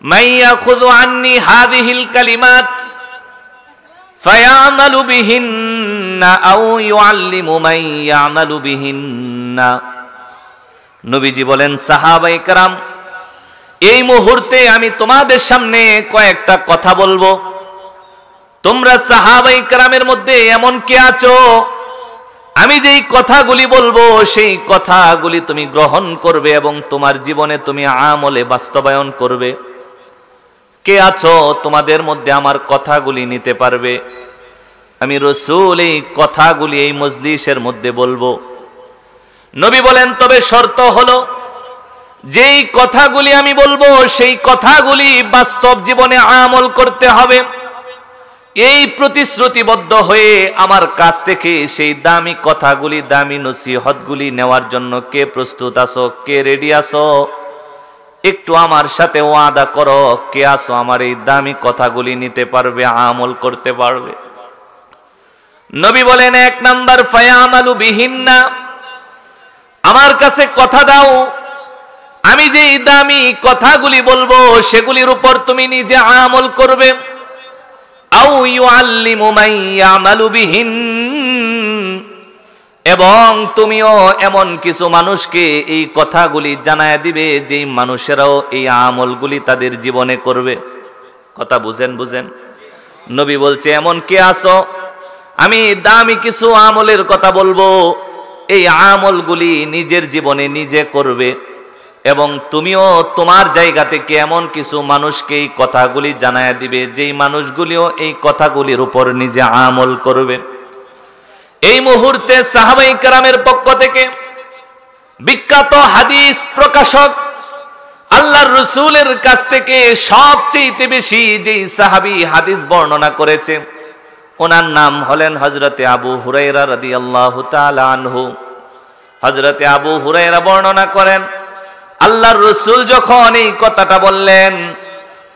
মান ইয়াখুযু আন্নী হাযিহিল কালিমাত ফায়ামালু বিহিন্না আও ইউআল্লিমু মান ইয়ামালু বিহিন্না। নবীজি বলেন, সাহাবায়ে কেরাম, এই মুহূর্তে আমি তোমাদের সামনে কয়েকটা কথা বলবো। তোমরা সাহাবায়ে কেরামের মধ্যে এমন কে আছো, আমি যেই কথাগুলি বলবো সেই কথাগুলি তুমি গ্রহণ করবে এবং তোমার জীবনে তুমি আমলে বাস্তবায়ন করবে? কে আছো তোমাদের মধ্যে আমার কথাগুলি নিতে পারবে? আমি রাসূল এই কথাগুলি এই মজলিসের মধ্যে বলবো। নবী বলেন, তবে শর্ত হলো যেই কথাগুলি আমি বলবো সেই কথাগুলি বাস্তব জীবনে আমল করতে হবে। এই প্রতিশ্রুতিবদ্ধ হয়ে আমার কাছ থেকে সেই দামি কথাগুলি, দামি নসিহতগুলি নেওয়ার জন্য কে প্রস্তুত আছো? কে রেডি আছো? একটু আমার সাথে ওয়াদা করো, কে আছো আমার এই দামি কথাগুলি নিতে পারবে, আমল করতে পারবে? নবী বলেন, 1 নাম্বার, ফায়ামালু বিহিন্না, আমার কাছে কথা দাও, আমি যেই দামি কথাগুলি বলবো সেগুলির উপর তুমি নিজে আমল করবে। আও ইউআল্লিমু মান ইয়ামালু বিহিন, এবং তুমিও এমন কিছু মানুষকে এই কথাগুলি জানায় দিবে যেই মানুষেরাও এই আমলগুলি তাদের জীবনে করবে। কথা বুঝেন? নবী বলছে, এমন কে আছো, আমি দামি কিছু আমলের কথা বলবো, এই আমলগুলি নিজের জীবনে নিজে করবে, এবং তুমিও তোমার জায়গা থেকে এমন কিছু মানুষকে এই কথাগুলি জানায় দিবে যেই মানুষগুলিও এই কথাগুলির উপর নিজে আমল করবে। এই মুহূর্তে সাহাবায়ে কেরামের পক্ষ থেকে বিখ্যাত হাদিস প্রকাশক আল্লাহর রাসূলের কাছ থেকে সবচেয়ে বেশি যেই সাহাবী হাদিস বর্ণনা করেছে ওনার নাম হলেন হযরতে আবু হুরায়রা রাদিয়াল্লাহু তাআলা আনহু। হযরতে আবু হুরায়রা বর্ণনা করেন, আল্লাহর রাসূল যখন এই কথাটা বললেন,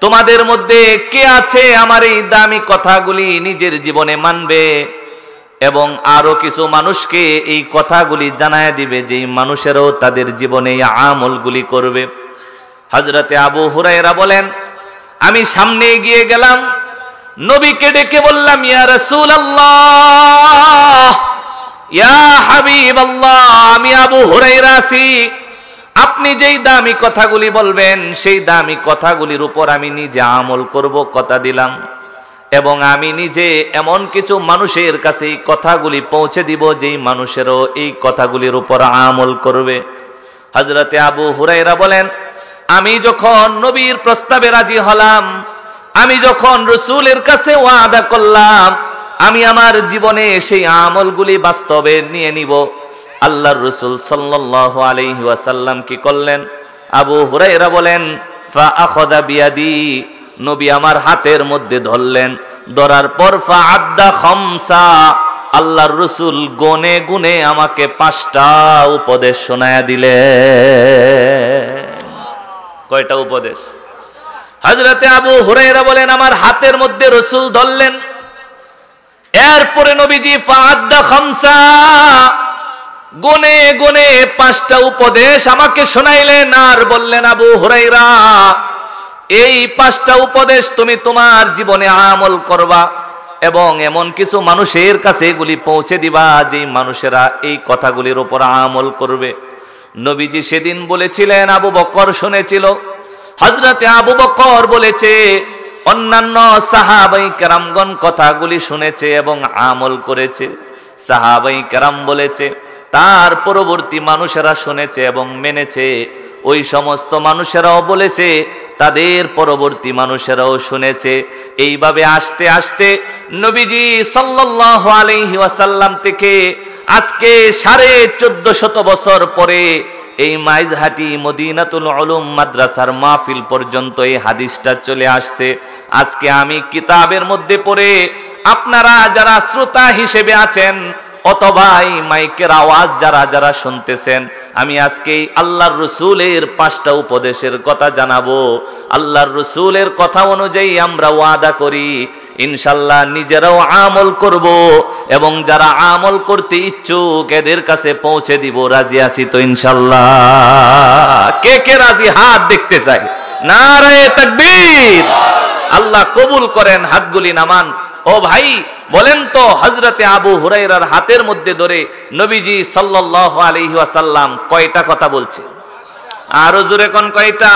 তোমাদের মধ্যে কে আছে আমার এই দামি কথাগুলি নিজের জীবনে মানবে এবং আরো কিছু মানুষকে এই কথাগুলি জানায় দিবে যেই মানুষেরাও তাদের জীবনে এই আমলগুলি করবে? হযরতে আবু হুরায়রা বলেন, আমি সামনে এগিয়ে গেলাম, নবীকে ডেকে বললাম, ইয়া রাসূলুল্লাহ, ইয়া হাবিবাল্লাহ, আমি আবু হুরায়রা আছি, আপনি যেই দামি কথাগুলি বলবেন সেই দামি কথাগুলির উপর আমি নিজে আমল করব, কথা দিলাম, এবং আমি নিজে এমন কিছু মানুষের কাছে এই কথাগুলি পৌঁছে দিব যেই মানুষেরও এই কথাগুলির উপর আমল করবে। হযরতে আবু হুরায়রা বলেন, আমি যখন নবীর প্রস্তাবে রাজি হলাম, আমি যখন রাসূলের কাছে ওয়াদা করলাম আমি আমার জীবনে সেই আমলগুলি বাস্তবে নিয়ে নিব, আল্লাহর রাসূল সাল্লাল্লাহু আলাইহি ওয়াসাল্লাম কি করলেন? আবু হুরায়রা বলেন, ফা আখাযা বিয়াদি, নবী আমার হাতের মধ্যে ধরলেন, ধরার পর ফা আদ্দা খামসা, আল্লাহর রাসূল গুনে গুনে আমাকে 5টা উপদেশ শোনায়া দিলেন। কয়টা উপদেশ? হযরতে আবু হুরায়রা বলেন, আমার হাতের মধ্যে রাসূল ধরলেন, এরপরে নবীজি ফা আদ্দা খামসা, গুনে গুনে 5টা উপদেশ আমাকে শোনাইলেন, আর বললেন, আবু হুরায়রা, এই 5টা উপদেশ তুমি তোমার জীবনে আমল করবা এবং এমন কিছু মানুষের কাছে এগুলি পৌঁছে দিবা যেই মানুষেরা এই কথাগুলির উপর আমল করবে। নবীজি সেদিন বলেছিলেন, আবু বকর শুনেছিল, হযরতে আবু বকর বলেছে, অন্যান্য সাহাবায়ে কেরামগণ কথাগুলি শুনেছে এবং আমল করেছে। সাহাবায়ে কেরাম বলেছে, তার পরবর্তী মানুষেরা শুনেছে এবং মেনেছে, ওই সমস্ত মানুষেরাও বলেছে, তাদের পরবর্তী মানুষেরাও শুনেছে। এইভাবে আস্তে আস্তে নবীজি সাল্লাল্লাহু আলাইহি ওয়াসাল্লাম থেকে আজকে 1450 বছর পরে এই মাইজহাটি মদিনাতুল উলুম মাদ্রাসার মাহফিল পর্যন্ত এই হাদিসটা চলে আসছে। আজকে আমি কিতাবের মধ্যে পড়ে আপনারা যারা শ্রোতা হিসেবে আছেন অথবা এই মাইকের আওয়াজ যারা যারা শুনতেছেন, আমি আজকে আল্লাহর রাসূলের 5টা উপদেশের কথা জানাবো। আল্লাহর রাসূলের কথা অনুযায়ী আমরা ওয়াদা করি ইনশাআল্লাহ নিজেরাও আমল করব এবং যারা আমল করতে ইচ্ছুক এদের কাছে পৌঁছে দিব। রাজি আছি তো ইনশাআল্লাহ? কে কে রাজি? হাত দেখতে চাই। নারায়ে তাকবীর। আল্লাহ কবুল করেন, হাতগুলি নামান। ও ভাই বলেন তো, হযরতে আবু হুরায়রার হাতের মধ্যে ধরে নবীজি সাল্লাল্লাহু আলাইহি ওয়াসাল্লাম কয়টা কথা বলছে? আরো জোরে কোন কয়টা?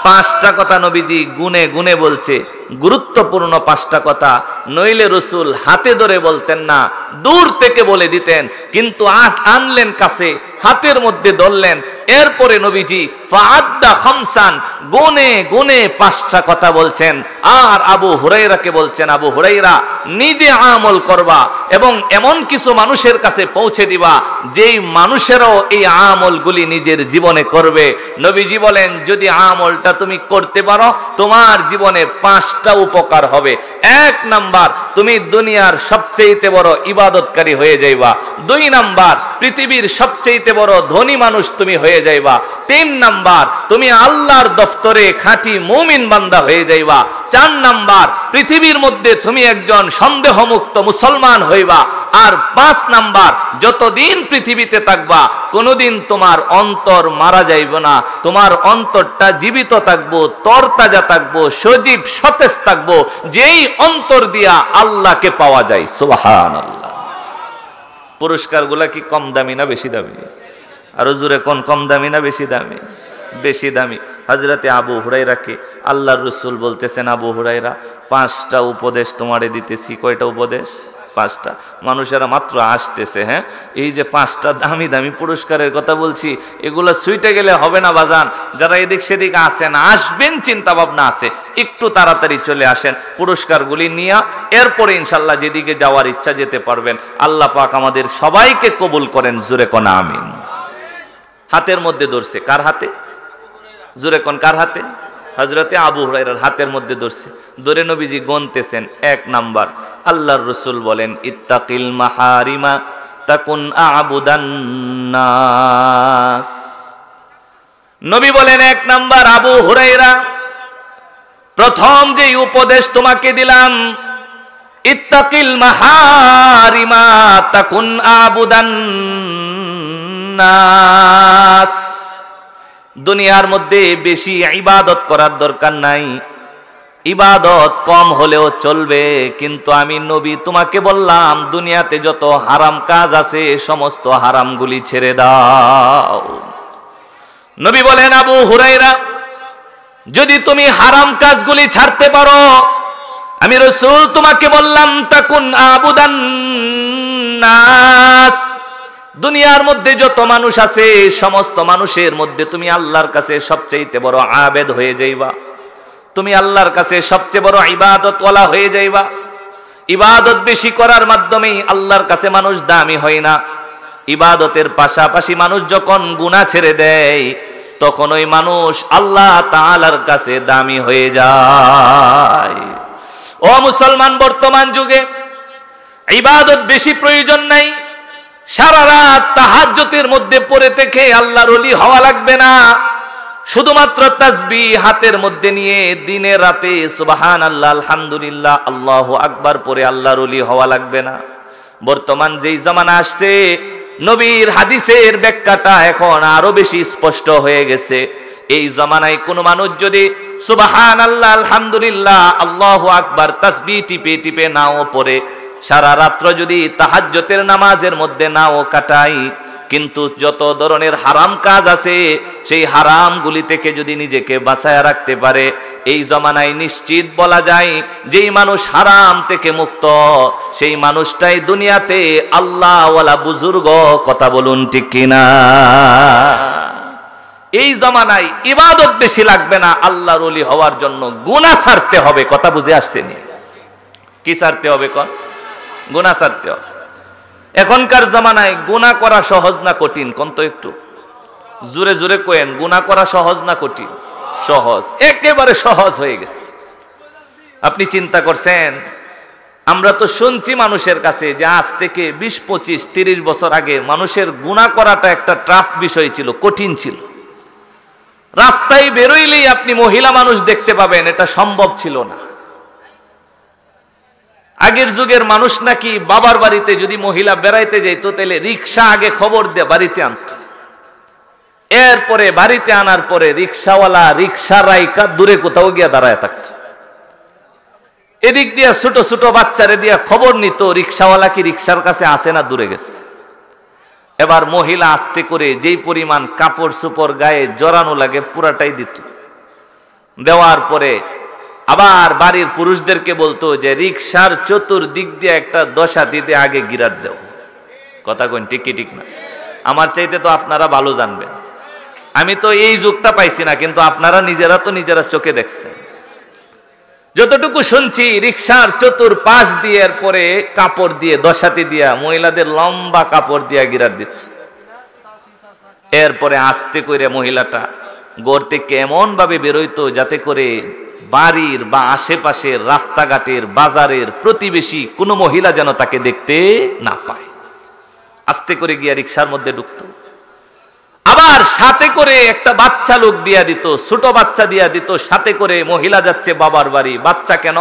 5টা কথা নবীজি গুনে গুনে বলছে, গুরুত্বপূর্ণ 5টা কথা। নইলে রাসূল হাতে ধরে বলতেন না, দূর থেকে বলে দিতেন, কিন্তু আনলেন কাছে, হাতের মধ্যে ধরলেন। এরপরে নবীজি ফাআদ্দা খামসান, গুনে গুনে 5টা কথা বলছেন। আর আবু হুরায়রাকে বলছেন, আবু হুরায়রা নিজে আমল করবা এবং এমন কিছু মানুষের কাছে পৌঁছে দিবা যেই মানুষেরাও এই আমলগুলি নিজের জীবনে করবে। নবীজি বলেন, যদি আমলটা তুমি করতে পারো তোমার জীবনে 5টা উপকার হবে। 1 নাম্বার, তুমি দুনিয়ার সবচেয়ে বড় ইবাদতকারী হয়ে যাইবা। 2 নাম্বার, পৃথিবীর সবচেয়ে বড় ধনী মানুষ তুমি হয়ে যাইবা। 3 নাম্বার, তুমি আল্লাহর দফতরে খাঁটি মুমিন বান্দা হয়ে যাইবা। 4 নাম্বার, পৃথিবীর মধ্যে তুমি একজন সন্দেহমুক্ত মুসলমান হইবা। আর 5 নাম্বার, যতদিন পৃথিবীতে থাকবা কোনোদিন তোমার অন্তর মারা যাইবে না, তোমার অন্তরটা জীবিত থাকবো, তরতাজা থাকবো, সজীব সতেজ থাকবো, যেই অন্তর দিয়া আল্লাহকে পাওয়া যায়। সুবহানাল্লাহ। পুরস্কারগুলা কি কম দামি না বেশি দামি? আরো জোরে কোন, কম দামি না বেশি দামি? বেশি দামি। হযরতে আবু হুরায়রাকে আল্লাহর রাসূল বলতেছেন, আবু হুরায়রা 5টা উপদেশ তোমারে দিতেছি। কয়টা উপদেশ? 5টা। মানুষেরা মাত্র আসতেছে। হ্যাঁ, এই যে 5টা দামি দামি পুরস্কারের কথা বলছি, এগুলো সুইটে গেলে হবে না বাজান। যারা এদিক সেদিক আসেন, আসবেন চিন্তা ভাবনা আছে, একটু তাড়াতাড়ি চলে আসেন, পুরস্কারগুলি নিয়ে এরপরে ইনশাল্লাহ যেদিকে যাওয়ার ইচ্ছা যেতে পারবেন। আল্লাহ পাক আমাদের সবাইকে কবুল করেন। জোরে কোন আমিন। হাতের মধ্যে ধরছে, কার হাতে? জোরে কোন, কার হাতে? হযরতে আবু হুরায়রার হাতের মধ্যে ধরছে। ধরে নবীজি গনতেছেন। 1 নাম্বার, আল্লাহর রাসূল বলেন, ইত্তাকিল মাহারিমা তাকুন আবুদান নাস। নবী বলেন, 1 নাম্বার, আবু হুরায়রা প্রথম যে উপদেশ তোমাকে দিলাম, ইত্তাকিল মাহারিমা তাকুন আবুদান নাস। দুনিয়ার মধ্যে বেশি ইবাদত করার দরকার নাই, ইবাদত কম হলেও চলবে, কিন্তু আমি নবী তোমাকে বললাম দুনিয়াতে যত হারাম কাজ আছে সমস্ত হারামগুলি ছেড়ে দাও। নবী বলেন, আবু হুরায়রা যদি তুমি হারাম কাজগুলি ছাড়তে পারো, আমি রাসূল তোমাকে বললাম তাকুন আবুদান নাস। দুনিয়ার মধ্যে যত মানুষ আছে সমস্ত মানুষের মধ্যে তুমি আল্লাহর কাছে সবচেয়ে বড় আবেদ হয়ে যাইবা, তুমি আল্লাহর কাছে সবচেয়ে বড় ইবাদতওয়ালা হয়ে যাইবা। ইবাদত বেশি করার মাধ্যমেই আল্লাহর কাছে মানুষ দামি হয় না। ইবাদতের পাশাপাশি মানুষ যখন গুনাহ ছেড়ে দেয় তখন ওই মানুষ আল্লাহ তাআলার কাছে দামি হয়ে যায়। ও মুসলমান, বর্তমান যুগে ইবাদত বেশি প্রয়োজন নাই। সারা রাত তাহাজ্জুদের মধ্যে পড়ে থেকে আল্লাহর ওলি হওয়া লাগবে না। শুধুমাত্র তাসবিহ হাতের মধ্যে নিয়ে দিনে রাতে সুবহানাল্লাহ, আলহামদুলিল্লাহ, আল্লাহু আকবার পড়ে আল্লাহর ওলি হওয়া লাগবে না। বর্তমান যেই জামানা আসছে, নবীর হাদিসের ব্যাখ্যাটা এখন আরো বেশি স্পষ্ট হয়ে গেছে। এই জামানায় কোনো মানুষ যদি সুবহানাল্লাহ, আলহামদুলিল্লাহ, আল্লাহু আকবার তাসবিহ টিপে টিপে নাও পড়ে, সারা রাত্র যদি তাহাজ্জুদের নামাজের মধ্যে নাও কাটাই, কিন্তু যত ধরনের হারাম কাজ আছে সেই হারামগুলি থেকে যদি নিজেকে বাঁচায় রাখতে পারে, এই জমানায় নিশ্চিত বলা যায় যেই মানুষ হারাম থেকে মুক্ত সেই মানুষটাই দুনিয়াতে আল্লাহওয়ালা বুজুর্গ। কথা বলুন ঠিক কিনা? এই জমানায় ইবাদত বেশি লাগবে না, আল্লাহর ওলি হওয়ার জন্য গুনাহ ছাড়তে হবে। কথা বুঝে আসছেনি? কি ছাড়তে হবে? গুনাহ ছাড়তে হবে। এখনকার জামানায় গুনাহ করা সহজ না কঠিন? কোন তো একটু জোরে জোরে কোয়েন, গুনাহ করা সহজ না কঠিন? সহজ, একেবারে সহজ হয়ে গেছে। আপনি চিন্তা করছেন, আমরা তো শুনছি মানুষের কাছে যে আজ থেকে 20, 25, 30 বছর আগে মানুষের গুনাহ করাটা একটা টাফ বিষয় ছিল, কঠিন ছিল। রাস্তায় বেরোইলেই আপনি মহিলা মানুষ দেখতে পাবেন, এটা সম্ভব ছিল না। আগের যুগের মানুষ নাকি বাবার বাড়িতে যদি মহিলা বেড়াইতে যেত তাহলে রিক্সা আগে খবর দিয়ে বাড়িতে আনত। এরপরে বাড়িতে আনার পরে রিক্সাওয়ালা রিক্সা রাইকা দূরে কোথাও গিয়া দাঁড়ায় থাকত। এদিক দিয়ে ছোট ছোট বাচ্চারে দিয়া খবর নিত রিক্সাওয়ালা কি রিক্সার কাছে আসে না দূরে গেছে। এবার মহিলা আস্তে করে যেই পরিমাণ কাপড় চোপড় গায়ে জড়ানো লাগে পুরাটাই দিত। দেওয়ার পরে আবার বাড়ির পুরুষদেরকে বলতো যে রিক্সার চতুর্দিক দিয়ে একটা দশা দিতে আগে গিরাট দেও। কথা কইন ঠিক কি ঠিক না? আমার চাইতে তো আপনারা ভালো জানবেন। আমি তো এই যুগটা পাইছি না, কিন্তু আপনারা নিজেরা তো নিজেরা চোখে দেখছেন। যতটুকু শুনছি রিক্সার চতুর্পাশ দিয়ে এরপরে কাপড় দিয়ে দশাতি দিয়া মহিলাদের লম্বা কাপড় দিয়া গিরাট দিচ্ছে। এরপরে আস্তে করে মহিলাটা ঘর থেকে এমন ভাবে বেরোইতো যাতে করে বাড়ির বা আশেপাশের রাস্তাঘাটের বাজারের প্রতিবেশী কোনো মহিলা যেন তাকে দেখতে না পায়। আস্তে করে গিয়া রিক্সার মধ্যে ঢুকতো। আবার সাথে করে একটা বাচ্চা লোক দিয়া দিত, ছোট বাচ্চা দিয়া দিত সাথে করে। মহিলা যাচ্ছে বাবার বাড়ি, বাচ্চা কেন?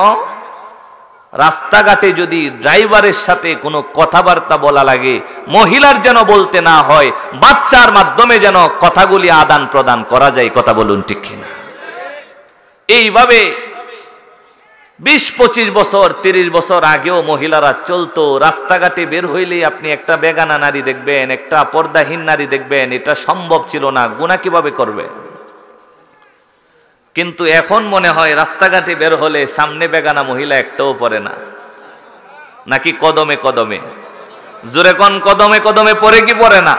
রাস্তাঘাটে যদি ড্রাইভারের সাথে কোনো কথাবার্তা বলা লাগে মহিলার যেন বলতে না হয়, বাচ্চার মাধ্যমে যেন কথাগুলি আদান প্রদান করা যায়। কথা বলুন ঠিক কিনা? এইভাবে 20-25 বছর 30 বছর আগেও মহিলারা চলতো। রাস্তাঘাটে বের হইলেই আপনি একটা বেগানা নারী দেখবেন, একটা পর্দাহীন নারী দেখবেন। এটা সম্ভব ছিল না। গুনাহ কিভাবে করবে? কিন্তু এখন মনে হয় রাস্তাঘাটে বের হলে সামনে বেগানা মহিলা একটাও পড়ে না, নাকি কদমে কদমে? জোরে কোন কদমে কদমে পড়ে কি পড়ে না?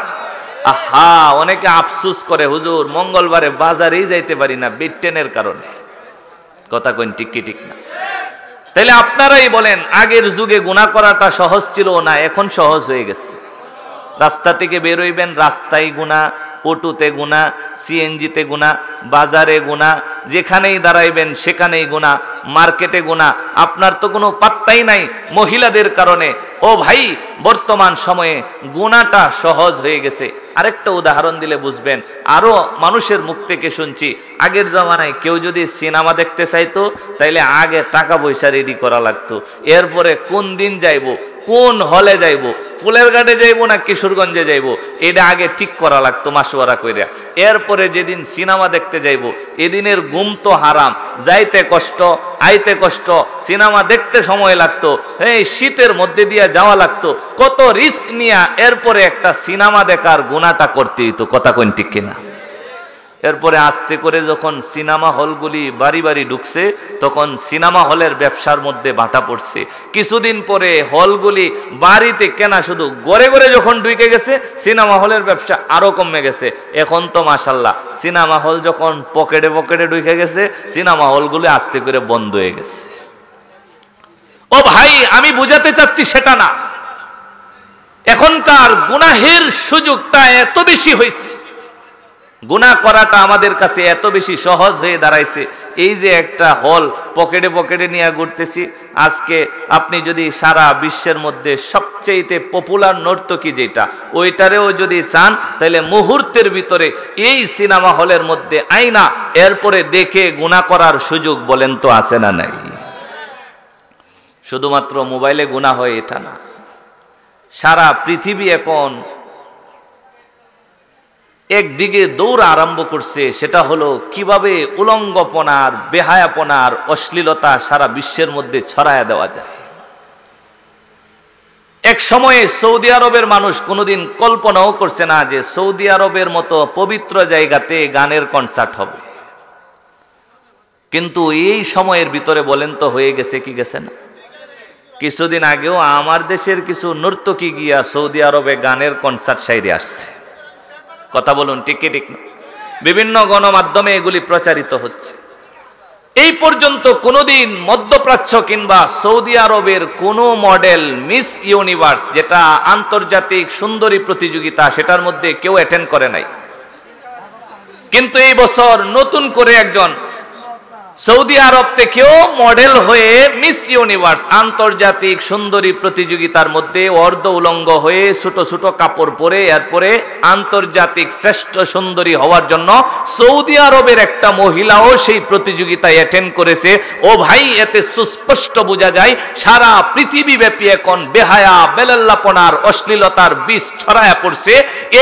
আহা, অনেকে আফসোস করে হুজুর মঙ্গলবারে বাজারেই যাইতে পারি না বেডটেনের কারণে। কথা কইন ঠিক কি ঠিক না? তাইলে আপনারাই বলেন, আগের যুগে গুনাহ করাটা সহজ ছিল না, এখন সহজ হয়ে গেছে। রাস্তা থেকে বের হইবেন, রাস্তায় গুনাহ, অটোতে গুনাহ, সিএনজিতে গুনাহ, বাজারে গুনাহ, যেখানেই দাঁড়াইবেন সেখানেই গুনাহ, মার্কেটে গুনাহ। আপনার তো কোনো পাত্তাই নাই মহিলাদের কারণে। ও ভাই, বর্তমান সময়ে গুনাহটা সহজ হয়ে গেছে। আরেকটা উদাহরণ দিলে বুঝবেন। আরো মানুষের মুখ থেকে শুনছি, আগের জমানায় কেউ যদি সিনেমা দেখতে চাইতো তাইলে আগে টাকা পয়সা রেডি করা লাগতো। এরপরে কোন দিন যাইবো, কোন হলে যাইবো, ফুলের ঘাটে যাইবো না কিশোরগঞ্জে যাইবো, এটা আগে ঠিক করা লাগতো মাসওয়ারা কইরা। এরপরে যেদিন সিনেমা দেখতে যাইবো এদিনের ঘুম তো হারাম, যাইতে কষ্ট, আইতে কষ্ট, সিনেমা দেখতে সময় লাগতো, এই শীতের মধ্যে দিয়ে যাওয়া লাগতো, কত রিস্ক নিয়ে এরপরে একটা সিনেমা দেখার গুনাহটা করতে হইতো। কথা কইন ঠিক কিনা? এরপরে আস্তে করে যখন সিনেমা হলগুলি বাড়ি বাড়ি ঢুকছে তখন সিনেমা হলের ব্যবসার মধ্যে বাটা পড়ছে। কিছুদিন পরে হলগুলি বাড়িতে কেনা শুধু গড়ে গড়ে যখন ঢুকে গেছে সিনেমা হলের ব্যবসা আরো কমে গেছে। এখন তো মাশাআল্লাহ সিনেমা হল যখন পকেটে পকেটে ঢুকে গেছে সিনেমা হলগুলি আস্তে করে বন্ধ হয়ে গেছে। ও ভাই, আমি বুঝাতে চাচ্ছি সেটা না। এখনকার গুনাহের সুযোগটা এত বেশি হয়েছে, গুনাহ করাটা আমাদের কাছে এত বেশি সহজ হয়ে দাঁড়াইছে। এই যে একটা হল পকেটে পকেটে নিয়ে ঘুরতেছি, আজকে আপনি যদি সারা বিশ্বের মধ্যে সবচেয়ে পপুলার নর্তকী যেটা, ওইটারেও যদি চান তাহলে মুহূর্তের ভিতরে এই সিনেমা হলের মধ্যে আইনা এরপরে দেখে গুনাহ করার সুযোগ বলেন তো আছে না নাই? শুধুমাত্র মোবাইলে গুনাহ হয় এটা না, সারা পৃথিবী এখন একদিকে দৌড় আরম্ভ করছে। সেটা হলো কিভাবে উলঙ্গপনার, বেহায়াপনার, অশ্লীলতা সারা বিশ্বের মধ্যে ছড়ায়া দেওয়া যায়। এক সময়ে সৌদি আরবের মানুষ কোনোদিন কল্পনাও করছে না যে সৌদি আরবের মতো পবিত্র জায়গাতে গানের কনসার্ট হবে। কিন্তু এই সময়ের ভিতরে বলেন তো হয়ে গেছে কি গেছে না? কিছুদিন আগেও আমার দেশের কিছু নর্তকী গিয়া সৌদি আরবে গানের কনসার্ট সাইরে আসছে। কথা বলুন ঠিক কি ঠিক না? বিভিন্ন গণমাধ্যমে এগুলি প্রচারিত হচ্ছে। এই পর্যন্ত কোনোদিন মধ্যপ্রাচ্য কিংবা সৌদি আরবের কোনো মডেল মিস ইউনিভার্স, যেটা আন্তর্জাতিক সুন্দরী প্রতিযোগিতা, সেটার মধ্যে কেউ অ্যাটেন্ড করে নাই। কিন্তু এই বছর নতুন করে একজন সৌদি আরব থেকেও মডেল হয়ে মিস ইউনিভার্স আন্তর্জাতিক সুন্দরী প্রতিযোগিতার মধ্যে অর্ধ উলঙ্গ হয়ে ছোট ছোট কাপড় পরে এরপরে আন্তর্জাতিক শ্রেষ্ঠ সুন্দরী হওয়ার জন্য সৌদি আরবের একটা মহিলাও সেই প্রতিযোগিতায় অ্যাটেন্ড করেছে। ও ভাই, এতে সুস্পষ্ট বোঝা যায় সারা পৃথিবীব্যাপী এখন বেহায়া বেলাল্লাপনার অশ্লীলতার বিষ ছড়ায়া পড়ছে।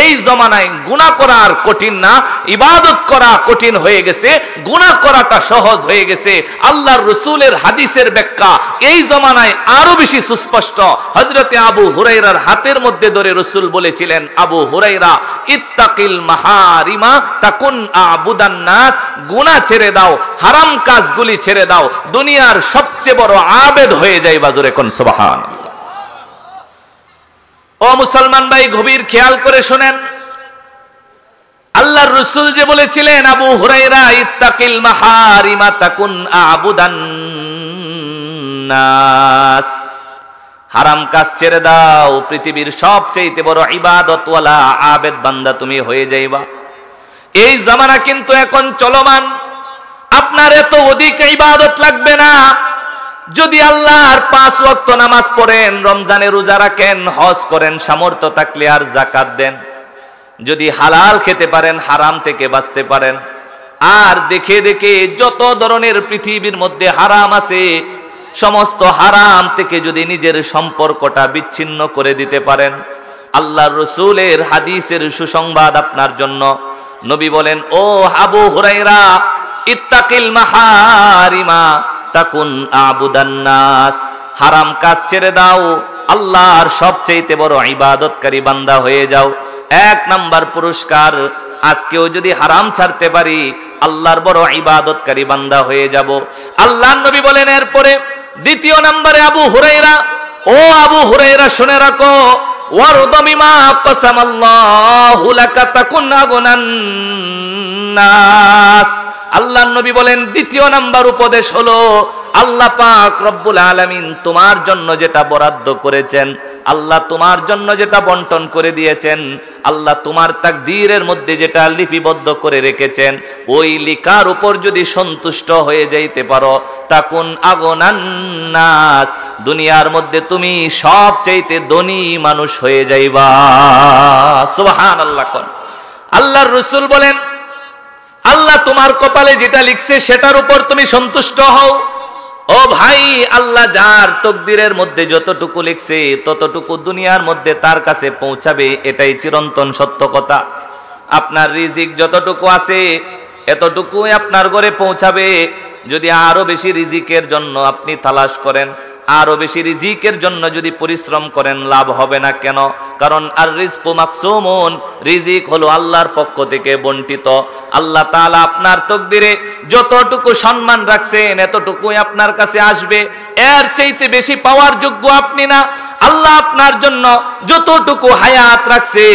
এই জমানায় গুনাহ করা আর কঠিন না, ইবাদত করা কঠিন হয়ে গেছে, গুনাহ করাটা সহজ হয়ে গেছে। আল্লাহর রাসূলের হাদিসের ব্যাখ্যা এই জমানায় আরো বেশি সুস্পষ্ট। হযরতে আবু হুরায়রার হাতের মধ্যে ধরে রাসূল বলেছিলেন, আবু হুরায়রা, ইত্তাকিল মাহারিমা তাকুন আবুদান নাস, গুনাহ ছেড়ে দাও, হারাম কাজগুলি ছেড়ে দাও, দুনিয়ার সবচেয়ে বড় আবেদ হয়ে যাইবা। জোরে কোন সুবহানাল্লাহ। ও মুসলমান ভাই, গভীর খেয়াল করে শুনেন, আল্লাহর রাসূল যে বলেছিলেন, আবু হুরায়রা, ইত্তাকিল মাহারিমা তাকুন আবুদান নাস, হারাম কাজ ছেড়ে দাও, পৃথিবীর সবচেয়ে বড় ইবাদতওয়ালা আবেদ বান্দা তুমি হয়ে যাইবা। এই জামানা কিন্তু এখন চলমান। আপনার এত অধিক ইবাদত লাগবে না। যদি আল্লাহর 5 ওয়াক্ত নামাজ পড়েন, রমজানে রোজা রাখেন, হজ করেন, সামর্থ্য থাকলে আর যাকাত দেন, যদি হালাল খেতে পারেন, হারাম থেকে বাঁচতে পারেন, আর দেখে দেখে যত ধরনের পৃথিবীর মধ্যে হারাম আছে, সমস্ত হারাম থেকে যদি নিজের সম্পর্কটা বিচ্ছিন্ন করে দিতে পারেন, আল্লাহর রাসূলের হাদিসের সুসংবাদ আপনার জন্য। নবী বলেন, ও আবু হুরায়রা, ইত্তাকিল মাহারিমা তাকুন আবুদান নাস, হারাম কাজ ছেড়ে দাও, আল্লাহর সবচেয়ে বড় ইবাদতকারী বান্দা হয়ে যাও। 1 নাম্বার পুরস্কার, আজকেও যদি হারাম ছাড়তে পারি, আল্লাহর বড় ইবাদতকারী বান্দা হয়ে যাব। আল্লাহর নবী বলেন এরপরে 2 নম্বরে, আবু হুরায়রা, ও আবু হুরায়রা, শুনে রাখো, ওয়ারদা বিমা কাসামাল্লাহু লাকা তাকুন আগুনান নাস। আল্লাহর নবী বলেন 2 নাম্বার উপদেশ হলো, আল্লাহ পাক রব্বুল আলামিন তোমার জন্য যেটা বরাদ্দ করেছেন, আল্লাহ তোমার জন্য যেটা বন্টন করে দিয়েছেন, আল্লাহ তোমার তাকদীরের মধ্যে যেটা লিপিবদ্ধ করে রেখেছেন, ওই লিখার উপর যদি সন্তুষ্ট হয়ে যাইতে পারো, তাকুন আগুনান নাস, দুনিয়ার মধ্যে তুমি সবচেয়ে ধনী মানুষ হয়ে যাইবা। সুবহানাল্লাহ। কোন আল্লাহর রাসূল বলেন, আল্লাহ তোমার কপালে যেটা লিখছে সেটার উপর তুমি সন্তুষ্ট হও। ও ভাই, আল্লাহ যার তকদিরের মধ্যে যতটুকু লিখছে ততটুকু দুনিয়ার মধ্যে তার কাছে পৌঁছাবে, এটাই চিরন্তন সত্য কথা। আপনার রিজিক যতটুকু আছে এতটুকুই আপনার ঘরে পৌঁছাবে। যদি আরো বেশি রিজিকের জন্য আপনি তালাশ করেন, আরো বেশি রিজিকের জন্য যদি পরিশ্রম করেন, লাভ হবে না। কেন? কারণ আর রিজকু মাকসুমুন, রিজিক হলো আল্লাহর পক্ষ থেকে বন্টিত। আল্লাহ তাআলা আপনার তকদিরে যতটুকু সম্মান রাখছেন এতটুকুই আপনার কাছে আসবে, এর চাইতে বেশি পাওয়ার যোগ্য আপনি না। আল্লাহ আপনার জন্য যতটুকু হায়াত রাখছে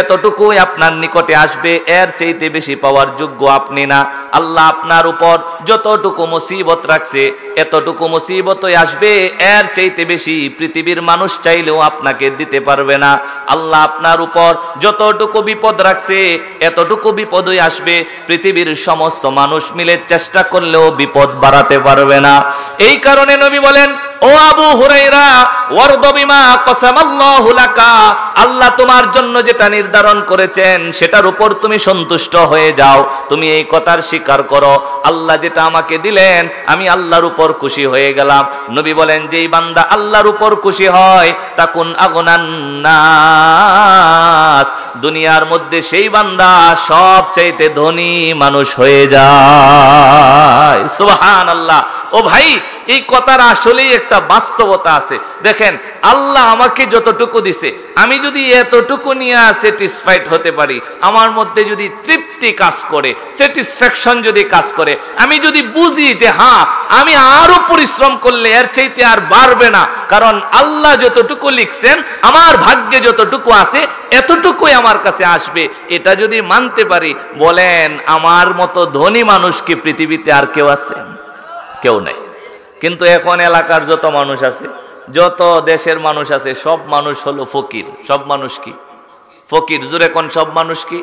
এতটুকুই আপনার নিকটে আসবে, এর চাইতে বেশি পাওয়ার যোগ্য আপনি না। আল্লাহ আপনার উপর যতটুকু মুসিবত রাখছে এতটুকু মুসিবতই আসবে, এর চাইতে বেশি পৃথিবীর মানুষ চাইলেও আপনাকে দিতে পারবে না। আল্লাহ আপনার উপর যতটুকু বিপদ রাখছে এতটুকু বিপদই আসবে, পৃথিবীর সমস্ত মানুষ মিলে চেষ্টা করলেও বিপদ বাড়াতে পারবে না। এই কারণে নবী বলেন, ও আবু হুরায়রা, ওয়ারদা বিমা কাসামাল্লাহু লাকা, আল্লাহ তোমার জন্য যেটা নির্ধারণ করেছেন সেটার উপর তুমি সন্তুষ্ট হয়ে যাও। তুমি এই কথার স্বীকার করো, আল্লাহ যেটা আমাকে দিলেন আমি আল্লাহর উপর খুশি হয়ে গেলাম। নবী বলেন, যেই বান্দা আল্লাহর উপর খুশি হয় তাকুন আগুনান নাস, দুনিয়ার মধ্যে সেই বান্দা সবচাইতে ধনী মানুষ হয়ে যায়। সুবহানাল্লাহ। ও ভাই, এই কথার আসলেই একটা বাস্তবতা আছে। দেখেন, আল্লাহ আমাকে যতটুকু দিছে, আমি যদি এতটুকু নিয়ে স্যাটিসফাইড হতে পারি, আমার মধ্যে যদি তৃপ্তি কাজ করে, স্যাটিসফ্যাকশন যদি কাজ করে, আমি যদি বুঝি যে হ্যাঁ আমি আরো পরিশ্রম করলে এর চাইতে আর বাড়বে না, কারণ আল্লাহ যতটুকু লিখছেন আমার ভাগ্যে যতটুকু আছে এতটুকুই আমার কাছে আসবে, এটা যদি মানতে পারি, বলেন আমার মতো ধনী মানুষ কি পৃথিবীতে আর কেউ আছে? কেউ নাই। কিন্তু এখন এলাকার যত মানুষ আছে, যত দেশের মানুষ আছে, সব মানুষ হলো ফকির। সব মানুষ কি ফকির? জোরে কোন, সব মানুষ কি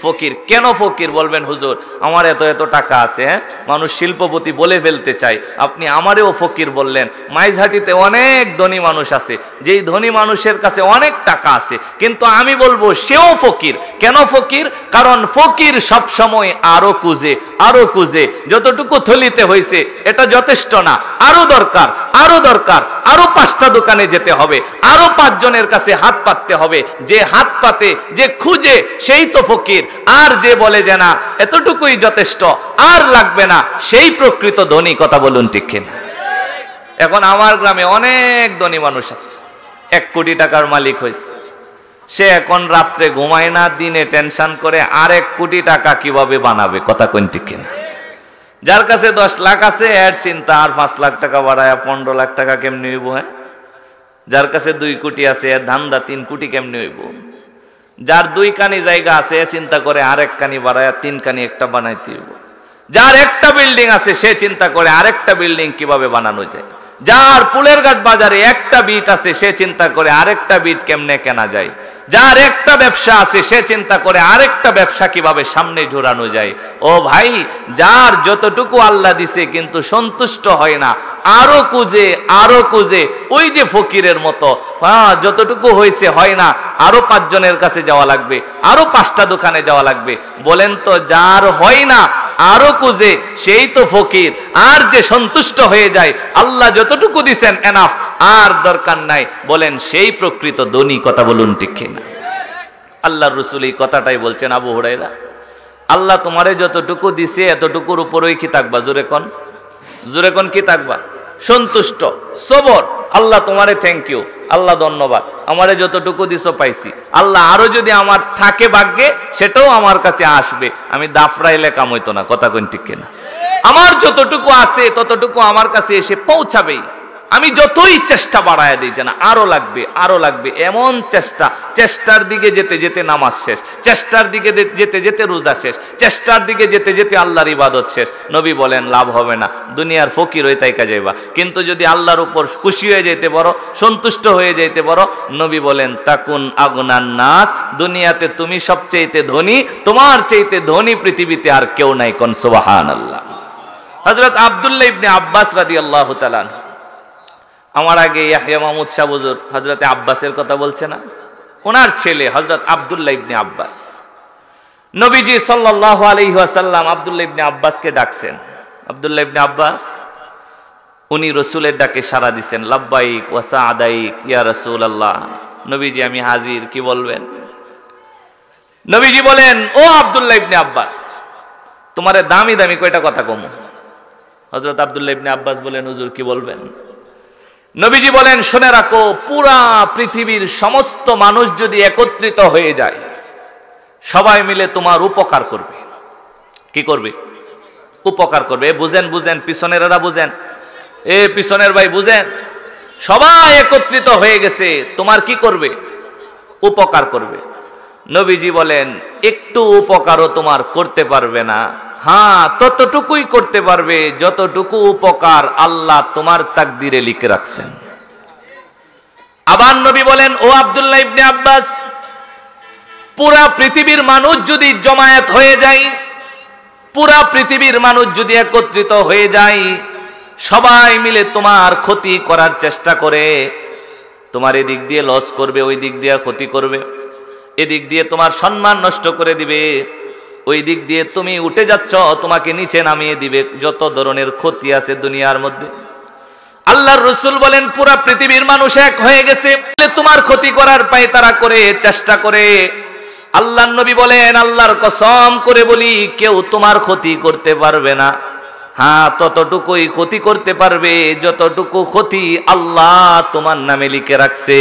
ফকির। কেন ফকির বলবেন হুজুর? আমার এত এত টাকা আছে, হ্যাঁ, মানুষ শিল্পপতি বলে ফেলতে চায়, আপনি আমারেও ফকির বললেন। মাইজহাটিতে অনেক ধনী মানুষ আছে, যেই ধনী মানুষের কাছে অনেক টাকা আছে, কিন্তু আমি বলবো সেও ফকির। কেন ফকির? কারণ ফকির সব সময় আরো খুঁজে, আরো খুঁজে। যতটুকু থলিতে হয়েছে এটা যথেষ্ট না, আরো দরকার, আরো দরকার, আরো 5টা দোকানে যেতে হবে, আরো 5 জনের কাছে হাত পাততে হবে। যে হাত পাতে, যে খুঁজে, সেই তো ফকির। আর যে বলে যে না এতটুকুই যথেষ্ট, আর লাগবে না, সেই প্রকৃত ধনী। কথা বলুন ঠিক কিনা? এখন আমার গ্রামে অনেক ধনী মানুষ আছে, 1 কোটি টাকার মালিক হয়েছে। সে এখন রাত্রে ঘুমায় না, দিনে টেনশন করে আর 1 কোটি টাকা কিভাবে বানাবে। কথা কোন ঠিক কিনা? যার কাছে 10 লাখ আছে এর চিন্তা আর 5 লাখ টাকা বাড়ায় 15 লাখ টাকা কেমনি হইব। হ্যাঁ, যার কাছে 2 কোটি আছে এর ধান্দা 3 কোটি কেমনি হইব। যার 2 কানি জায়গা আছে এ চিন্তা করে আর 1 কানি বাড়ায় 3 কানি একটা বানাইতে হইব। যার একটা বিল্ডিং আছে সে চিন্তা করে আরেকটা বিল্ডিং কিভাবে বানানো যায়। যার পুলেরঘাট বাজারে একটা বিট আছে সে চিন্তা করে আরেকটা বিট কেমনে কেনা যায়। যার একটা ব্যবসা আছে সে চিন্তা করে আরেকটা ব্যবসা কিভাবে সামনে ঝোরানো যায়। ও ভাই, যার যতটুকু আল্লাহ দিছে কিন্তু সন্তুষ্ট হয় না, আরো খুঁজে, আরো খুঁজে। ওই যে ফকিরের মতো, যতটুকু হয়েছে হয় না, আরো 5 জনের কাছে যাওয়া লাগবে, আরো 5টা দোকানে যাওয়া লাগবে। বলেন তো, যার হয় না আরো খুঁজে সেই তো ফকির। আর যে সন্তুষ্ট হয়ে যায়, আল্লাহ যতটুকু দিছেন এনাফ, আর দরকার নাই, বলেন সেই প্রকৃত ধনী। কথা বলুন ঠিক কিনা? আল্লাহর রাসূল এই কথাটাই বলছেন, আবু হুরায়রা, আল্লাহ তোমারে যতটুকু দিছে এতটুকুর উপরেই কি থাকবা? জোরে কোন, জোরে কোন, কি থাকবা? সন্তুষ্ট, সবর। আল্লাহ তোমারে থ্যাংক ইউ, আল্লাহ ধন্যবাদ, আমারে যতটুকু দিছো পাইছি। আল্লাহ আরো যদি আমার থাকে ভাগ্যে সেটাও আমার কাছে আসবে, আমি দাফরাইলে কাম হইতো না। কথা কোন ঠিক কিনা? আমার যতটুকু আছে ততটুকু আমার কাছে এসে পৌঁছাবেই। আমি যতই চেষ্টা বাড়ায় দিই যে না আরো লাগবে, আরো লাগবে, এমন চেষ্টা, চেষ্টার দিকে যেতে যেতে নামাজ শেষ, চেষ্টার দিকে যেতে যেতে রোজা শেষ, চেষ্টার দিকে যেতে যেতে আল্লাহর ইবাদত শেষ। নবী বলেন লাভ হবে না, দুনিয়ার ফকির হয়ে তাইকা যাইবা। কিন্তু যদি আল্লাহর উপর খুশি হয়ে যাইতে পারো, সন্তুষ্ট হয়ে যাইতে পারো, নবী বলেন তাকুন আগুনান নাস, দুনিয়াতে তুমি সবচেয়ে ধনী, তোমার চাইতে ধনী পৃথিবীতে আর কেউ নাই। কোন সুবহানাল্লাহ। হযরত আব্দুল্লাহ ইবনে আব্বাস রাদিয়াল্লাহু তাআলা, আমার আগে ইয়াহইয়া মাহমুদ শাহ হুজুর হযরতে আব্বাসের কথা বলছে না, ওনার ছেলে হযরত আব্দুল্লাহ ইবনে আব্বাস, নবীজি সাল্লাল্লাহু আলাইহি ওয়াসাল্লাম আব্দুল্লাহ ইবনে আব্বাসকে ডাকছেন। আব্দুল্লাহ ইবনে আব্বাস উনি রাসূলের ডাকে সাড়া দিবেন, লাব্বাইক ওয়া সাআদাইক ইয়া রাসূলুল্লাহ। নবীজি আমি হাজির, কি বলবেন? নবীজি বলেন, ও আব্দুল্লাহ ইবনে আব্বাস, তোমারে দামি দামি কয়টা কথা কমু। হযরত আব্দুল্লাহ ইবনে আব্বাস বলেন, হুজুর কি বলবেন? নবীজি বলেন, শুনে রাখো, পুরা পৃথিবীর সমস্ত মানুষ যদি একত্রিত হয়ে যায়, সবাই মিলে তোমার উপকার করবে। কি করবে? উপকার করবে। বুঝেন, বুঝেন, পিছনেরা বুঝেন, এ পিছনের ভাই বুঝেন, সবাই একত্রিত হয়ে গেছে, তোমার কি করবে? উপকার করবে। নবীজি বলেন, একটু উপকারও তোমার করতে পারবে না, হ্যাঁ ততটুকুই করতে পারবে যতটুকু উপকার আল্লাহ তোমার তাকদিরে লিখে রাখছেন। আবার নবী বলেন, ও আব্দুল্লাহ ইবনে আব্বাস, পুরা পৃথিবীর মানুষ যদি জমায়েত হয়ে যায়, পুরা পৃথিবীর মানুষ যদি একত্রিত হয়ে যায়, সবাই মিলে তোমার ক্ষতি করার চেষ্টা করে, তোমার এদিক দিয়ে লস করবে, ওই দিক দিয়ে ক্ষতি করবে, এদিক দিয়ে তোমার সম্মান নষ্ট করে দিবে, ওই দিক দিয়ে তুমি উঠে যাচ্ছ তোমাকে নিচে নামিয়ে দিবে, যত ধরনের ক্ষতি আছে দুনিয়ার মধ্যে। আল্লাহর রাসূল বলেন, পুরা পৃথিবীর মানুষ এক হয়ে গেছে, তোমার ক্ষতি করার পায়তারা করে, চেষ্টা করে। আল্লাহর নবী বলেন, আল্লাহর কসম করে বলি, কেউ তোমার ক্ষতি করতে পারবে না, হ্যাঁ ততটুকুই ক্ষতি করতে পারবে যতটুকু ক্ষতি আল্লাহ তোমার নামে লিখে রাখছে।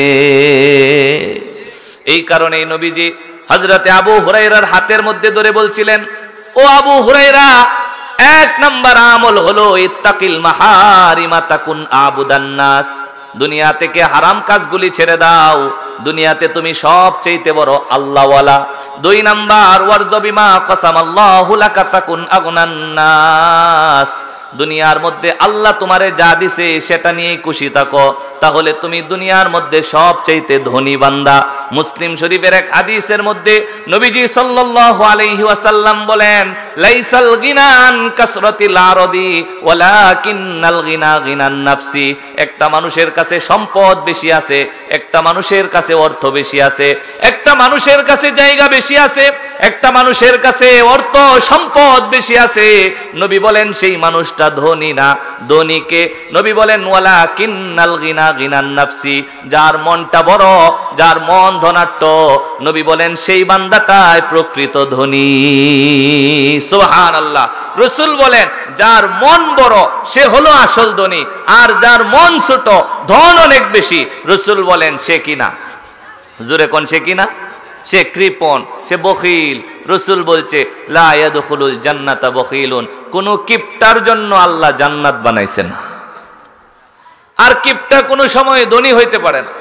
এই কারণে নবীজি হযরতে আবু হুরায়রার হাতের মধ্যে ধরে বলছিলেন, ও আবু হুরায়রা, 1 নাম্বার আমল হলো ইত্তাকিল মাহারিমা তাকুন আবুদান নাস, দুনিয়া থেকে হারাম কাজগুলি ছেড়ে দাও, দুনিয়াতে তুমি সবচেয়ে বড় আল্লাহওয়ালা। 2 নাম্বার ওয়ারযু বিমা কাসামাল্লাহু লাকা তাকুন আগনান নাস, দুনিয়ার মধ্যে আল্লাহ তোমারে যা দিছে সেটা নিয়ে খুশি থাকো, তাহলে তুমি দুনিয়ার মধ্যে সবচেয়ে ধনী বান্দা। মুসলিম শরীফের এক হাদিসের মধ্যে নবীজি সাল্লাল্লাহু আলাইহি ওয়াসাল্লাম বলেন, লাইসাল গিনান কাসরাতিল আরদি ওয়ালাকিন্নাল গিনা গিনান নাফসি। একটা মানুষের কাছে সম্পদ বেশি আছে, একটা মানুষের কাছে অর্থ বেশি আছে, একটা মানুষের কাছে জায়গা বেশি আছে, একটা মানুষের কাছে অর্থ সম্পদ বেশি আছে, নবী বলেন সেই মানুষটা ধনী না। ধনীকে নবী বলেন ওয়ালাকিন্নাল গিনা গিনান নাফসি, যার মনটা বড়, যার মন ধনাঢ্য, নবী বলেন সেই বান্দাটাই প্রকৃত ধনী। সুবহানাল্লাহ। রাসূল বলেন যার মন বড় সে হলো আসল ধনী, আর যার মন ছোট, ধন অনেক বেশি, রাসূল বলেন সে কিনা, জোরে কোন সে কিনা, সে কৃপণ, সে বখিল। রাসূল বলছে লা ইয়াদখুলুল জান্নাতা বখিলুন, কোন কিপটার জন্য আল্লাহ জান্নাত বানাইছে না। আর কিপটা কোনো সময় ধনী হইতে পারে না।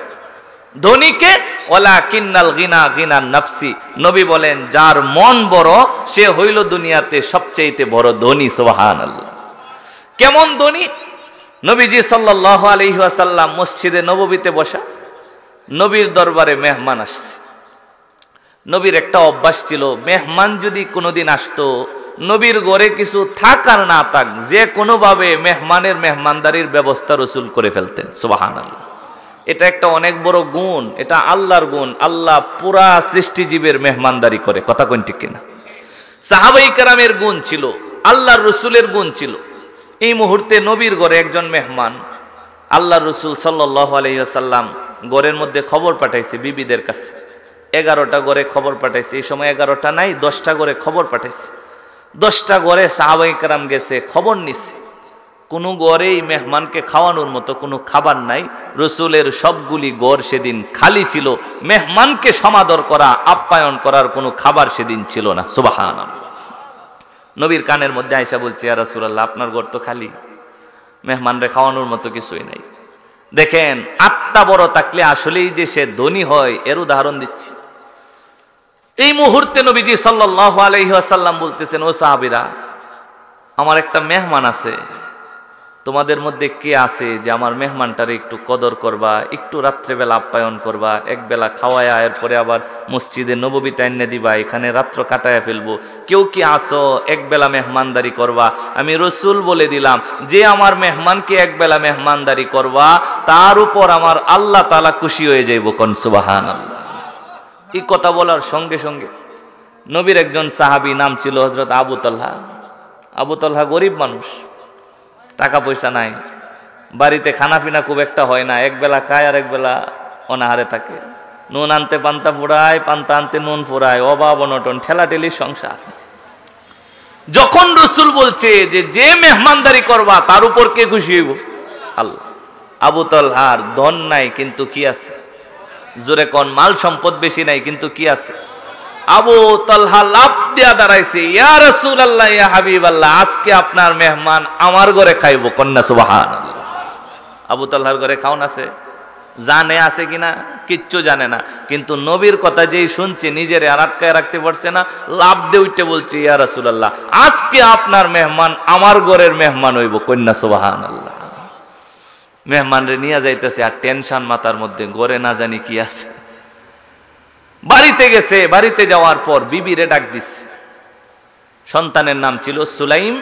ধনীকে ওয়ালাকিন্নাল গিনা গিনান নাফসি, নবী বলেন যার মন বড় সে হইল দুনিয়াতে সবচেয়ে বড় ধনী। সুবহানাল্লাহ। কেমন ধনী? নবীজি সাল্লাল্লাহু আলাইহি ওয়াসাল্লাম মসজিদে নববীতে বসা, নবীর দরবারে মেহমান আসছে। নবীর একটা অভ্যাস ছিল, মেহমান যদি কোনোদিন আসতো, নবীর ঘরে কিছু থাক আর না থাক, যে কোনোভাবে মেহমানের মেহমানদারির ব্যবস্থা রাসূল করে ফেলতেন। সুবহানাল্লাহ। এটা একটা অনেক বড় গুণ, এটা আল্লাহর গুণ। আল্লাহ পুরা সৃষ্টিজীবের মেহমানদারি করে, কথা কোন ঠিক কিনা? সাহাবাই কেরামের গুণ ছিল, আল্লাহর রাসূলের গুণ ছিল। এই মুহূর্তে নবীর ঘরে একজন মেহমান, আল্লাহর রাসূল সাল্লাল্লাহু আলাইহি ওয়াসাল্লাম ঘরের মধ্যে খবর পাঠাইছে বিবিদের কাছে। 11টা ঘরে খবর পাঠাইছে, এই সময় 11টা নাই, 10টা ঘরে খবর পাঠাইছে। 10টা ঘরে সাহাবায়ে কেরাম গেছে, খবর নিচ্ছে। কোনো ঘরেই মেহমানকে খাওয়ানোর মতো কোনো খাবার নাই। রাসূলের সবগুলি ঘর সেদিন খালি ছিল, মেহমানকে সমাদর করা, আপ্যায়ন করার কোনো খাবার সেদিন ছিল না। সুবহানাল্লাহ। নবীর কানের মধ্যে আয়েশা বলছে, ইয়া রাসূলুল্লাহ আপনার ঘর তো খালি, মেহমানরে খাওয়ানোর মতো কিছুই নাই। দেখেন আত্মা বড় থাকলে আসলেই যে সে ধনী হয় এর উদাহরণ দিচ্ছি। এই মুহূর্তে নবীজি সাল্লাল্লাহু আলাইহি ওয়াসাল্লাম বলতেছেন, ও সাহাবীরা, আমার একটা মেহমান আছে, তোমাদের মধ্যে কে আছে যে আমার মেহমানটারে একটু কদর করবা, একটু রাত্রেবেলা আপ্যায়ন করবা, একবেলা খাওয়ায়া এরপরে আবার মসজিদে নববীতে এনে দিবা, এখানে রাত্র কাটায়া ফেলবো, কেউ কি আসো একবেলা মেহমানদারি করবা? আমি রাসূল বলে দিলাম যে আমার মেহমানকে একবেলা মেহমানদারি করবা, তার উপর আমার আল্লাহ তাআলা খুশি হয়ে যাইব। কোন সুবহানাল্লাহ। এই কথা বলার সঙ্গে সঙ্গে নবীর একজন সাহাবী, নাম ছিল হযরত আবু তালহা। আবু তালহা গরিব মানুষ, টাকা পয়সা নাই, বাড়িতে খানা পিনা খুব একটা হয় না, একবেলা খায় আর একবেলা অনাহারে থাকে। নুন আনতে পান্তা ফুরায়, পান্তা আনতে নুন ফুরায়, অভাব অনটন, ঠেলাঠেলির সংসার। যখন রাসূল বলছে যে যে মেহমানদারি করবা তার উপর কে খুশি হইব? আল্লাহ। আবু তালহার ধন নাই কিন্তু কি আছে? জোরে কোন, মাল সম্পদ বেশি নাই কিন্তু কি আছে? আবু তালহা লাফ দিয়া দাঁড়াইছে, ইয়া রাসূলুল্লাহ, ইয়া হাবিবাল্লাহ, আজকে আপনার মেহমান আমার ঘরে খাইব। কন্যা সুবহানাল্লাহ। আবু তালহার ঘরে খাওন আছে, জানে আছে কিনা কিচ্ছু জানে না, কিন্তু নবীর কথা যেই শুনছে নিজের আর আটকায় রাখতে পারছে না, লাফ দিয়ে উঠে বলছে, ইয়া রাসূলুল্লাহ, আজকে আপনার মেহমান আমার ঘরের মেহমান হইব। কন্যা সুবহানাল্লাহ। মেহমানরে নিয়ে যাইতেছে আর টেনশন মাথার মধ্যে, ঘরে না জানি কি আছে। বাড়িতে গেছে, বাড়িতে যাওয়ার পর বিবিরে ডাক দিছে, সন্তানের নাম ছিল সুলাইম।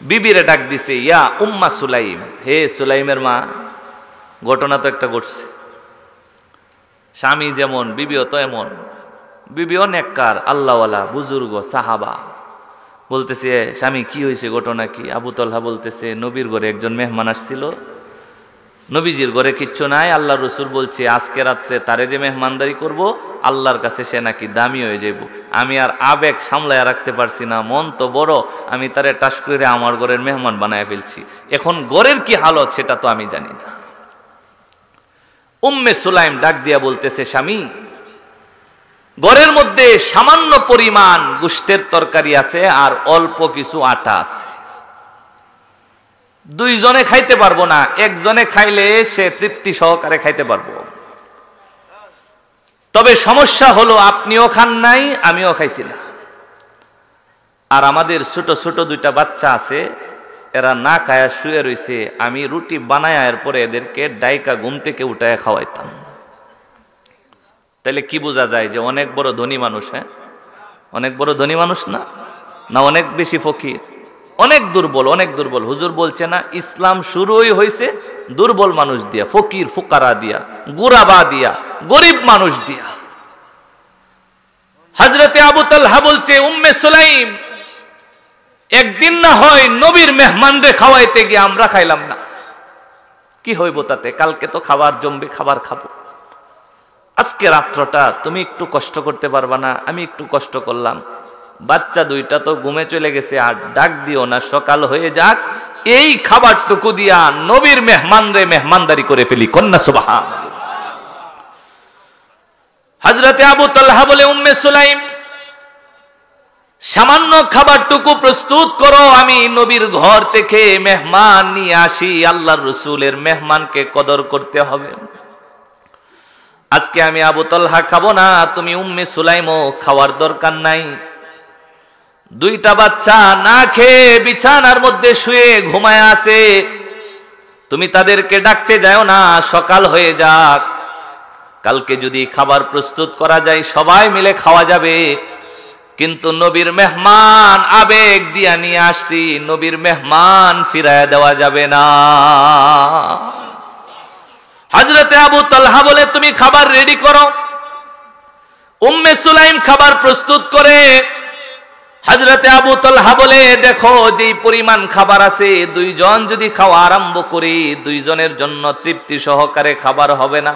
বিবিরে ডাক দিছে, ইয়া উম্মা সুলাইম, হে সুলাইমের মা, ঘটনা তো একটা ঘটছে। স্বামী যেমন বিবিও তো এমন, বিবিও নেককার, আল্লাহওয়ালা, বুজুর্গ, সাহাবা। বলতেছে, স্বামী কি হয়েছে, ঘটনা কি? আবু তালহা বলতেছে, নবীর ঘরে একজন মেহমান আসছিল, নবীজির ঘরে কিচ্ছু নাই, আল্লাহ রাসূল বলছে আজকে রাত্রে তারে যে মেহমানদারি করব, আল্লাহর কাছে সে নাকি দামি হয়ে যাইব। আমি আর আবেগ সামলায় রাখতে পারছি না, মন তো বড়, আমি তারে টাস করে আমার ঘরের মেহমান বানায় ফেলছি। এখন ঘরের কি হালত সেটা তো আমি জানি না। উম্মে সুলাইম ডাক দিয়া বলতেছে, স্বামী, ঘরের মধ্যে সামান্য পরিমাণ গোশতের তরকারি আছে আর অল্প কিছু আটা আছে, দুইজনে খাইতে পারবো না, একজনে খাইলে সে তৃপ্তি সহকারে খাইতে পারবো। তবে সমস্যা হলো আপনিও খান নাই, আমিও খাইছি না, আর আমাদের ছোট ছোট দুইটা বাচ্চা আছে, এরা না খায়া শুয়ে রইছে, আমি রুটি বানায়া এরপরে এদেরকে ডাইকা ঘুম থেকে উঠায় খাওয়াইতাম। তাহলে কি বোঝা যায় যে অনেক বড় ধনী মানুষ? হ্যাঁ, অনেক বড় ধনী মানুষ না, না অনেক বেশি ফকির? অনেক দুর্বল, অনেক দুর্বল। হুজুর বলছে না, ইসলাম শুরুই হয়েছে দুর্বল মানুষ দিয়া, ফকির ফুকারা দিয়া, গুরাবা দিয়া, গরিব মানুষ দিয়া। হযরতে আবু তালহা বলছে, উম্মে সুলাইম, একদিন না হয় নবীর মেহমানদের খাওয়াইতে গিয়ে আমরা খাইলাম না, কি হইব তাতে? কালকে তো খাবার জমবে, খাবার খাবো। আজকে রাত্রটা তুমি একটু কষ্ট করতে পারবা না? আমি একটু কষ্ট করলাম। বাচ্চা দুইটা তো ঘুমে চলে গেছে, আর ডাক দিও না, সকাল হয়ে যাক, এই খাবারটুকু দিয়া নবীর মেহমানরে মেহমানদারি করে ফেলি। কন্যা সুবহানাল্লাহ। হযরতে আবু তালহা বলে, উম্মে সুলাইম, সামান্য খাবারটুকু প্রস্তুত করো, আমি নবীর ঘর থেকে মেহমান নিয়ে আসি। আল্লাহর রাসূলের মেহমানকে কদর করতে হবে। আজকে আমি আবু তালহা খাবো না, তুমি উম্মে সুলাইমও খাওয়ার দরকার নাই। দুইটা বাচ্চা না খেয়ে বিছানার মধ্যে শুয়ে ঘুমায় আছে, তুমি তাদেরকে ডাকতে যাও না, সকাল হয়ে যাক, কালকে যদি খাবার প্রস্তুত করা যায় সবাই মিলে খাওয়া যাবে। কিন্তু নবীর মেহমান আবেগ দিয়া নিয়ে আসছি, নবীর মেহমান ফিরায় দেওয়া যাবে না। হযরতে আবু তালহা বলে, তুমি খাবার রেডি করো। উম্মে সুলাইম খাবার প্রস্তুত করে। হযরতে আবু তালহা বলে, দেখো যেই পরিমাণ খাবার আছে, দুইজন যদি খাওয়া আরম্ভ করি, দুইজনের জন্য তৃপ্তি সহকারে খাবার হবে না।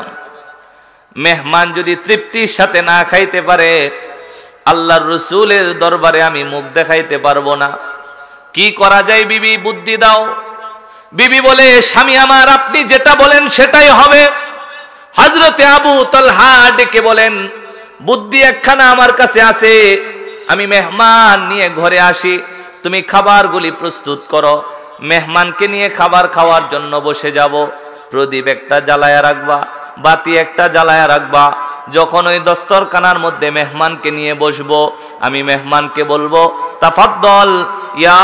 মেহমান যদি তৃপ্তির সাথে না খাইতে পারে, আল্লাহর রাসূলের দরবারে আমি মুখ দেখাইতে পারবো না। কি করা যায় বিবি, বুদ্ধি দাও। বিবি বলে, স্বামী আমার, আপনি যেটা বলেন সেটাই হবে। হযরতে আবু তালহা ডেকে বলেন, বুদ্ধি একখানা আমার কাছে আছে, আমি মেহমান নিয়ে ঘরে আসি, তুমি খাবারগুলি প্রস্তুত করো, মেহমানকে নিয়ে খাবার খাওয়ার জন্য বসে যাব। প্রদীপ একটা জ্বালায়া রাখবা, বাতি একটা জ্বালায়া রাখবা। যখন ওই দস্তরখানার মধ্যে মেহমানকে নিয়ে বসবো, আমি মেহমানকে বলবো, তাফাদ্দল ইয়া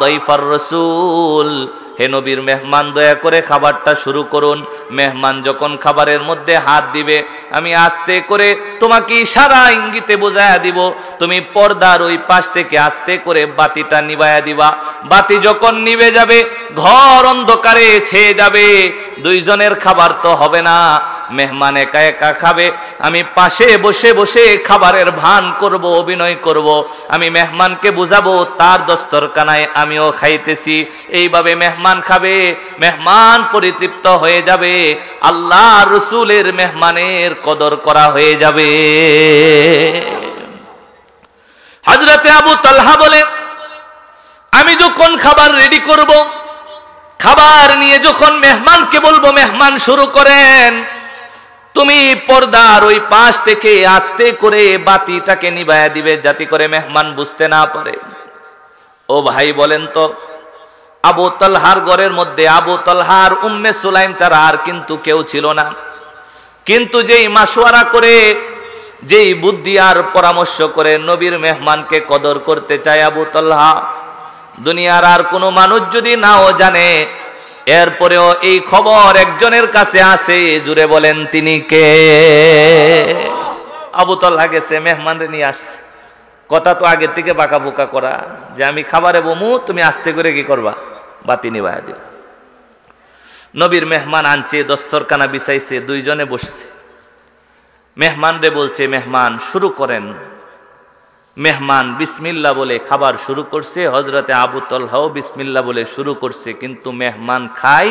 দাইফার রাসূল, হে নবীর মেহমান, দয়া করে খাবারটা শুরু করুন। মেহমান যখন খাবারের মধ্যে হাত দিবে, আমি আস্তে করে তোমাকে ইশারা ইঙ্গিতে বোঝায়া দিব, তুমি পর্দার ওই পাশ থেকে আস্তে করে বাতিটা নিভায়া দিবা। বাতি যখন নিভে যাবে, ঘর অন্ধকারে ছেয়ে যাবে, দুইজনের খাবার তো হবে না, মেহমান একা একা খাবে। আমি পাশে বসে বসে খাবারের ভান করব, অভিনয় করব, আমি মেহমানকে বুঝাবো তার দস্তরখানায় আমিও খাইতেছি। এইভাবে মেহমান খাবে, মেহমান পরিতৃপ্ত হয়ে যাবে, আল্লাহ রাসূলের মেহমানের কদর করা হয়ে যাবে। হযরতে আবু তালহা বলে, আমি যখন খাবার রেডি করব, খাবার নিয়ে যখন মেহমানকে বলবো মেহমান শুরু করেন, তুমি পর্দার ওই পাশ থেকে আস্তে করে বাতিটাকে নিভায়া দিবে, যাতে করে মেহমান বুঝতে না পারে। ও ভাই বলেন তো, আবু তালহার ঘরের মধ্যে আবু তালহার উম্মে সুলাইম ছাড়া আর কিন্তু কেউ ছিল না। কিন্তু যেই মাশওয়ারা করে, যেই বুদ্ধি আর পরামর্শ করে নবীর মেহমানকে কদর করতে চায় আবু তালহা, দুনিয়ার আর কোনো মানুষ যদি নাও জানে, এরপরেও এই খবর একজনের কাছে আসে, জুড়ে বলেন তিনি কে? আবু তালহা গেছে, মেহমানরে নিয়ে আসছে। কথা তো আগে থেকে বাঁকা বোকা করা, যে আমি খাবারে বমু, তুমি আস্তে করে কি করবা, বাতি নিভায়া দিবা। নবীর মেহমান আনছে, দস্তরখানা বিছাইছে, দুইজনে বসছে। মেহমান রে বলছে, মেহমান শুরু করেন। মেহমান বিসমিল্লাহ বলে খাবার শুরু করছে। হযরতে আবু তালহাও বিসমিল্লাহ বলে শুরু করছে, কিন্তু মেহমান খাই,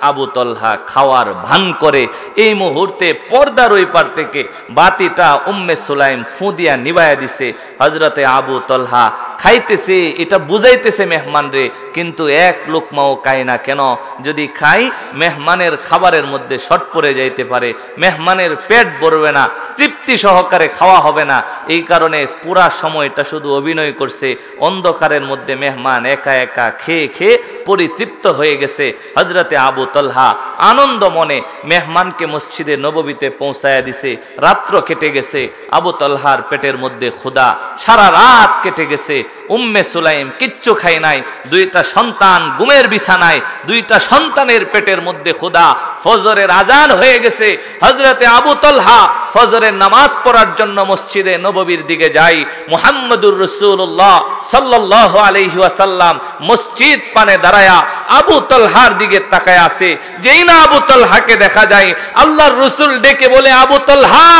আবু তালহা খাওয়ার ভান করে। এই মুহূর্তে পর্দার ওই পার থেকে বাতিটা উম্মে সুলাইম ফুদিয়া নিভায়া দিছে। হযরতে আবু তালহা খাইতেছে, এটা বুঝাইতেছে মেহমান রে, কিন্তু এক লোকমাও খায় না। কেন? যদি খাই, মেহমানের খাবারের মধ্যে শর্ট পড়ে যাইতে পারে, মেহমানের পেট ভরবে না, তৃপ্তি সহকারে খাওয়া হবে না। এই কারণে পুরা সময়টা শুধু অভিনয় করছে। অন্ধকারের মধ্যে মেহমান একা একা খেয়ে খেয়ে পরিতৃপ্ত হয়ে গেছে। হযরতে আবু তালহা আনন্দ মনে মেহমানকে মসজিদে নববীতে পৌঁছায়া দিছে। রাত্র কেটে গেছে, আবু তালহার পেটের মধ্যে ক্ষুধা, সারা রাত কেটে গেছে। উম্মে সুলাইম কিচ্ছু খায় নাই, দুইটা সন্তান ঘুমের বিছানায়, দুইটা সন্তানের পেটের মধ্যে খোদা। ফজরের আজান হয়ে গেছে, হযরতে আবু তালহা ফজরের নামাজ পড়ার জন্য মসজিদে নববীর দিকে যায়। মুহাম্মদুর রাসূলুল্লাহ সাল্লাল্লাহু আলাইহি ওয়াসাল্লাম মসজিদ পানে দাঁড়ায়া আবু তালহার দিকে তাকায় আছে। যেই না আবু তালহাকে দেখা যায়, আল্লাহর রাসূল ডেকে বলে, আবু তালহা,